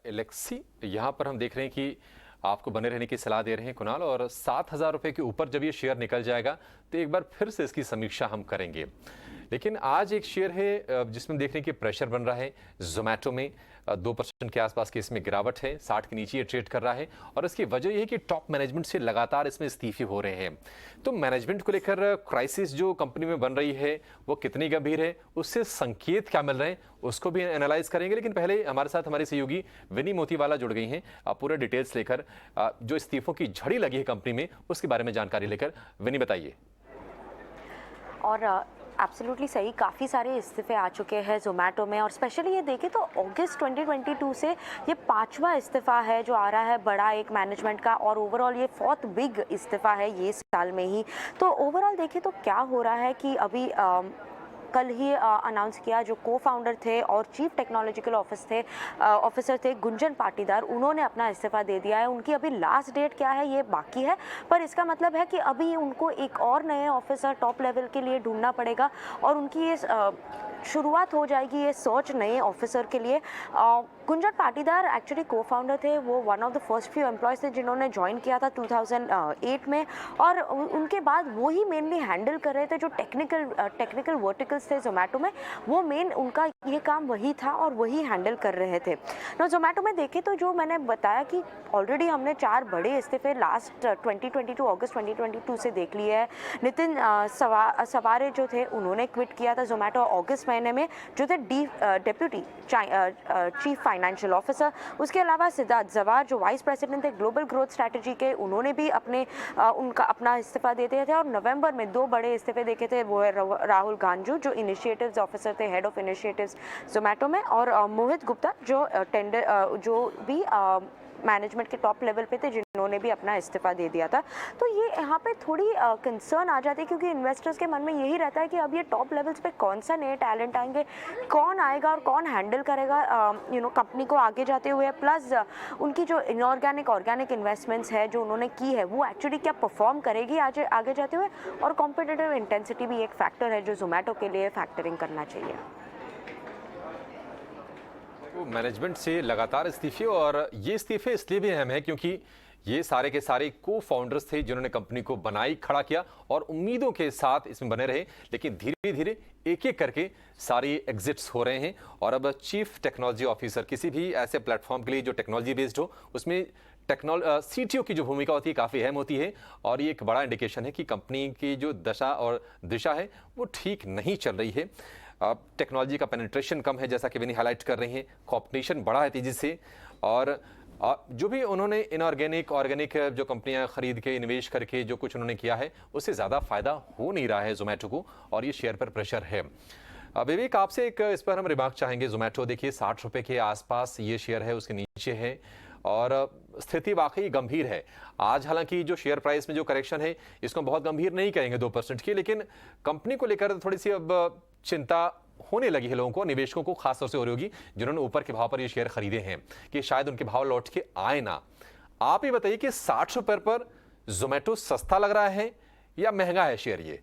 एलेक्सी यहाँ पर हम देख रहे हैं कि आपको बने रहने की सलाह दे रहे हैं कुणाल, और 7,000 रुपए के ऊपर जब ये शेयर निकल जाएगा तो एक बार फिर से इसकी समीक्षा हम करेंगे। लेकिन आज एक शेयर है जिसमें देख रहे हैं कि प्रेशर बन रहा है। जोमैटो में 2% के आसपास की इसमें गिरावट है, 60 के नीचे ये ट्रेड कर रहा है, और इसकी वजह यह है कि टॉप मैनेजमेंट से लगातार इसमें इस्तीफे हो रहे हैं। तो मैनेजमेंट को लेकर क्राइसिस जो कंपनी में बन रही है वो कितनी गंभीर है, उससे संकेत क्या मिल रहे हैं, उसको भी एनालाइज करेंगे। लेकिन पहले हमारे साथ हमारी सहयोगी विनी मोतीवाला जुड़ गई हैं पूरे डिटेल्स लेकर, जो इस्तीफों की झड़ी लगी है कंपनी में उसके बारे में जानकारी लेकर। विनी, बताइए। और एब्सोल्युटली सही, काफ़ी सारे इस्तीफे आ चुके हैं जोमेटो में, और स्पेशली ये देखें तो अगस्त 2022 से ये 5वां इस्तीफा है जो आ रहा है बड़ा एक मैनेजमेंट का, और ओवरऑल ये 4th बिग इस्तीफा है ये साल में ही। तो ओवरऑल देखें तो क्या हो रहा है कि अभी कल ही अनाउंस किया, जो को फाउंडर थे और चीफ टेक्नोलॉजिकल ऑफिसर थे गुंजन पाटीदार, उन्होंने अपना इस्तीफा दे दिया है। उनकी अभी लास्ट डेट क्या है ये बाकी है, पर इसका मतलब है कि अभी उनको एक और नए ऑफिसर टॉप लेवल के लिए ढूंढना पड़ेगा, और उनकी ये शुरुआत हो जाएगी ये सर्च नए ऑफिसर के लिए। गुंजन पाटीदार एक्चुअली को फाउंडर थे, वो one of the first few employees थे जिन्होंने ज्वाइन किया था 2008 में, और उनके बाद वो ही मेनली हैंडल कर रहे थे जो टेक्निकल वर्टिकल्स थे जोमेटो में, वो मेन उनका ये काम वही था और वही हैंडल कर रहे थे ना। जोमेटो में देखें तो जो मैंने बताया कि ऑलरेडी हमने 4 बड़े इस्तीफे लास्ट 2022 अगस्त 2022 से देख लिए हैं। नितिन सवारे जो थे उन्होंने क्विट किया था जोमेटो अगस्त महीने में, जो थे डेप्यूटी चीफ फाइनेंशियल ऑफिसर। उसके अलावा सिद्धार्थ जवार जो वाइस प्रेसिडेंट थे ग्लोबल ग्रोथ स्ट्रैटेजी के, उन्होंने भी अपना इस्तीफा दे दिए थे। और नवंबर में 2 बड़े इस्तीफे देखे थे, वो है राहुल गांजू जो इनिशिएटिव्स ऑफिसर थे, हेड ऑफ इनिशिएटिव्स जोमेटो में, और मोहित गुप्ता जो भी मैनेजमेंट के टॉप लेवल पे थे इन्होंने भी अपना इस्तीफा दे दिया था। तो ये यहाँ पे थोड़ी कंसर्न आ जाती है, क्योंकि इन्वेस्टर्स के मन में यही रहता है कि अब ये टॉप लेवल्स पे कौन सा नए टैलेंट आएंगे, कौन आएगा और कौन हैंडल करेगा कंपनी को आगे जाते हुए। प्लस उनकी जो इनऑर्गेनिक ऑर्गेनिक इन्वेस्टमेंट्स है जो उन्होंने की है वो एक्चुअली क्या परफॉर्म करेगी आगे जाते हुए। और कॉम्पिटिटिव इंटेंसिटी भी एक फैक्टर है जो जोमेटो के लिए फैक्टरिंग करना चाहिए। तो मैनेजमेंट से लगातार इस्तीफे, और ये इस्तीफे इसलिए भी अहम है क्योंकि ये सारे के सारे को फाउंडर्स थे जिन्होंने कंपनी को बनाई, खड़ा किया और उम्मीदों के साथ इसमें बने रहे। लेकिन धीरे धीरे एक एक करके सारे एग्जिट्स हो रहे हैं और अब चीफ टेक्नोलॉजी ऑफिसर किसी भी ऐसे प्लेटफॉर्म के लिए जो टेक्नोलॉजी बेस्ड हो, उसमें सीटीओ की जो भूमिका होती है काफ़ी अहम होती है। और ये एक बड़ा इंडिकेशन है कि कंपनी की जो दशा और दिशा है वो ठीक नहीं चल रही है। टेक्नोलॉजी का पेनिट्रेशन कम है, जैसा कि विनी हाईलाइट कर रही हैं, कॉम्पिटिशन बढ़ा है तेजी से, और जो भी उन्होंने इनऑर्गेनिक ऑर्गेनिक जो कंपनियां खरीद के निवेश करके जो कुछ उन्होंने किया है उससे ज़्यादा फायदा हो नहीं रहा है जोमेटो को, और ये शेयर पर प्रेशर है। विवेक, आपसे एक इस पर हम रिमार्क चाहेंगे। जोमेटो देखिए 60 रुपये के आसपास ये शेयर है, उसके नीचे है और स्थिति वाकई गंभीर है। आज हालांकि जो शेयर प्राइस में जो करेक्शन है इसको बहुत गंभीर नहीं कहेंगे 2% की, लेकिन कंपनी को लेकर थोड़ी सी अब चिंता होने लगी है लोगों को, निवेशकों को खासतौर से हो रही होगी जिन्होंने ऊपर के भाव पर ये शेयर खरीदे हैं कि शायद उनके भाव लौट के आए ना। आप ये बताइए कि 60 रुपए पर जोमेटो सस्ता लग रहा है या महंगा है शेयर? ये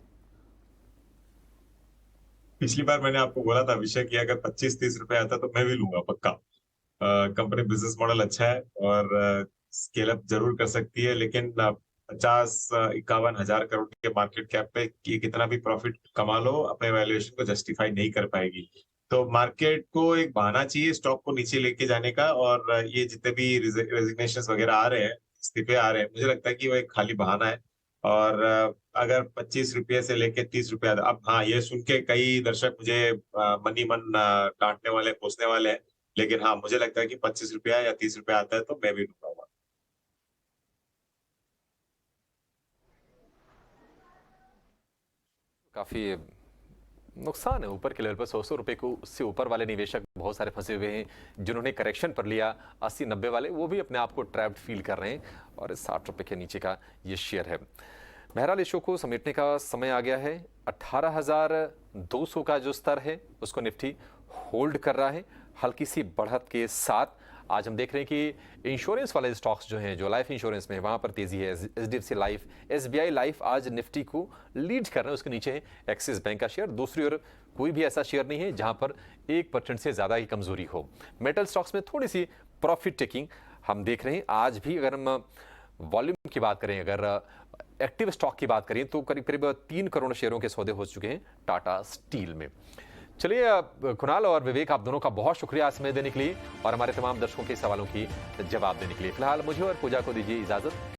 पिछली बार मैंने आपको बोला था विषय कि अगर 25-30 रुपए आता तो मैं भी लूंगा पक्का। कंपनी बिजनेस मॉडल अच्छा है और स्केल अप जरूर कर सकती है, लेकिन 50-51 हजार करोड़ के मार्केट कैप पे कितना भी प्रॉफिट कमा लो अपने वैल्यूएशन को जस्टिफाई नहीं कर पाएगी। तो मार्केट को एक बहाना चाहिए स्टॉक को नीचे लेके जाने का, और ये जितने भी रेजिग्नेशन वगैरह आ रहे हैं, इस्तीफे आ रहे हैं, मुझे लगता है कि वो एक खाली बहाना है। और अगर 25 रुपये से लेके 30 रुपये, अब हाँ, ये सुन के कई दर्शक मुझे मनी मन डांटने वाले, कोसने वाले हैं, लेकिन हाँ मुझे लगता है कि 25 रुपया या 30 रुपया आता है तो मैं भी लूंगा। काफी नुकसान है ऊपर के लेवल पर। 100 रुपए को उससे ऊपर वाले निवेशक बहुत सारे फंसे हुए हैं, जिन्होंने करेक्शन पर लिया 80-90 वाले, वो भी अपने आप को ट्रैप्ड फील कर रहे हैं, और इस 60 रुपए के नीचे का ये शेयर है। बहरहाल इस शो को समेटने का समय आ गया है। 18,200 का जो स्तर है उसको निफ्टी होल्ड कर रहा है हल्की सी बढ़त के साथ। आज हम देख रहे हैं कि इंश्योरेंस वाले स्टॉक्स जो हैं, जो लाइफ इंश्योरेंस में, वहां पर तेजी है। HDFC लाइफ, SBI लाइफ आज निफ्टी को लीड कर रहे हैं। उसके नीचे है एक्सिस बैंक का शेयर। दूसरी ओर कोई भी ऐसा शेयर नहीं है जहां पर 1% से ज्यादा की कमजोरी हो। मेटल स्टॉक्स में थोड़ी सी प्रॉफिट टेकिंग हम देख रहे हैं। आज भी अगर हम वॉल्यूम की बात करें, अगर एक्टिव स्टॉक की बात करें, तो करीब करीब 3 करोड़ शेयरों के सौदे हो चुके हैं टाटा स्टील में। चलिए कुणाल और विवेक, आप दोनों का बहुत शुक्रिया समय देने के लिए और हमारे तमाम दर्शकों के सवालों की जवाब देने के लिए। फिलहाल मुझे और पूजा को दीजिए इजाजत।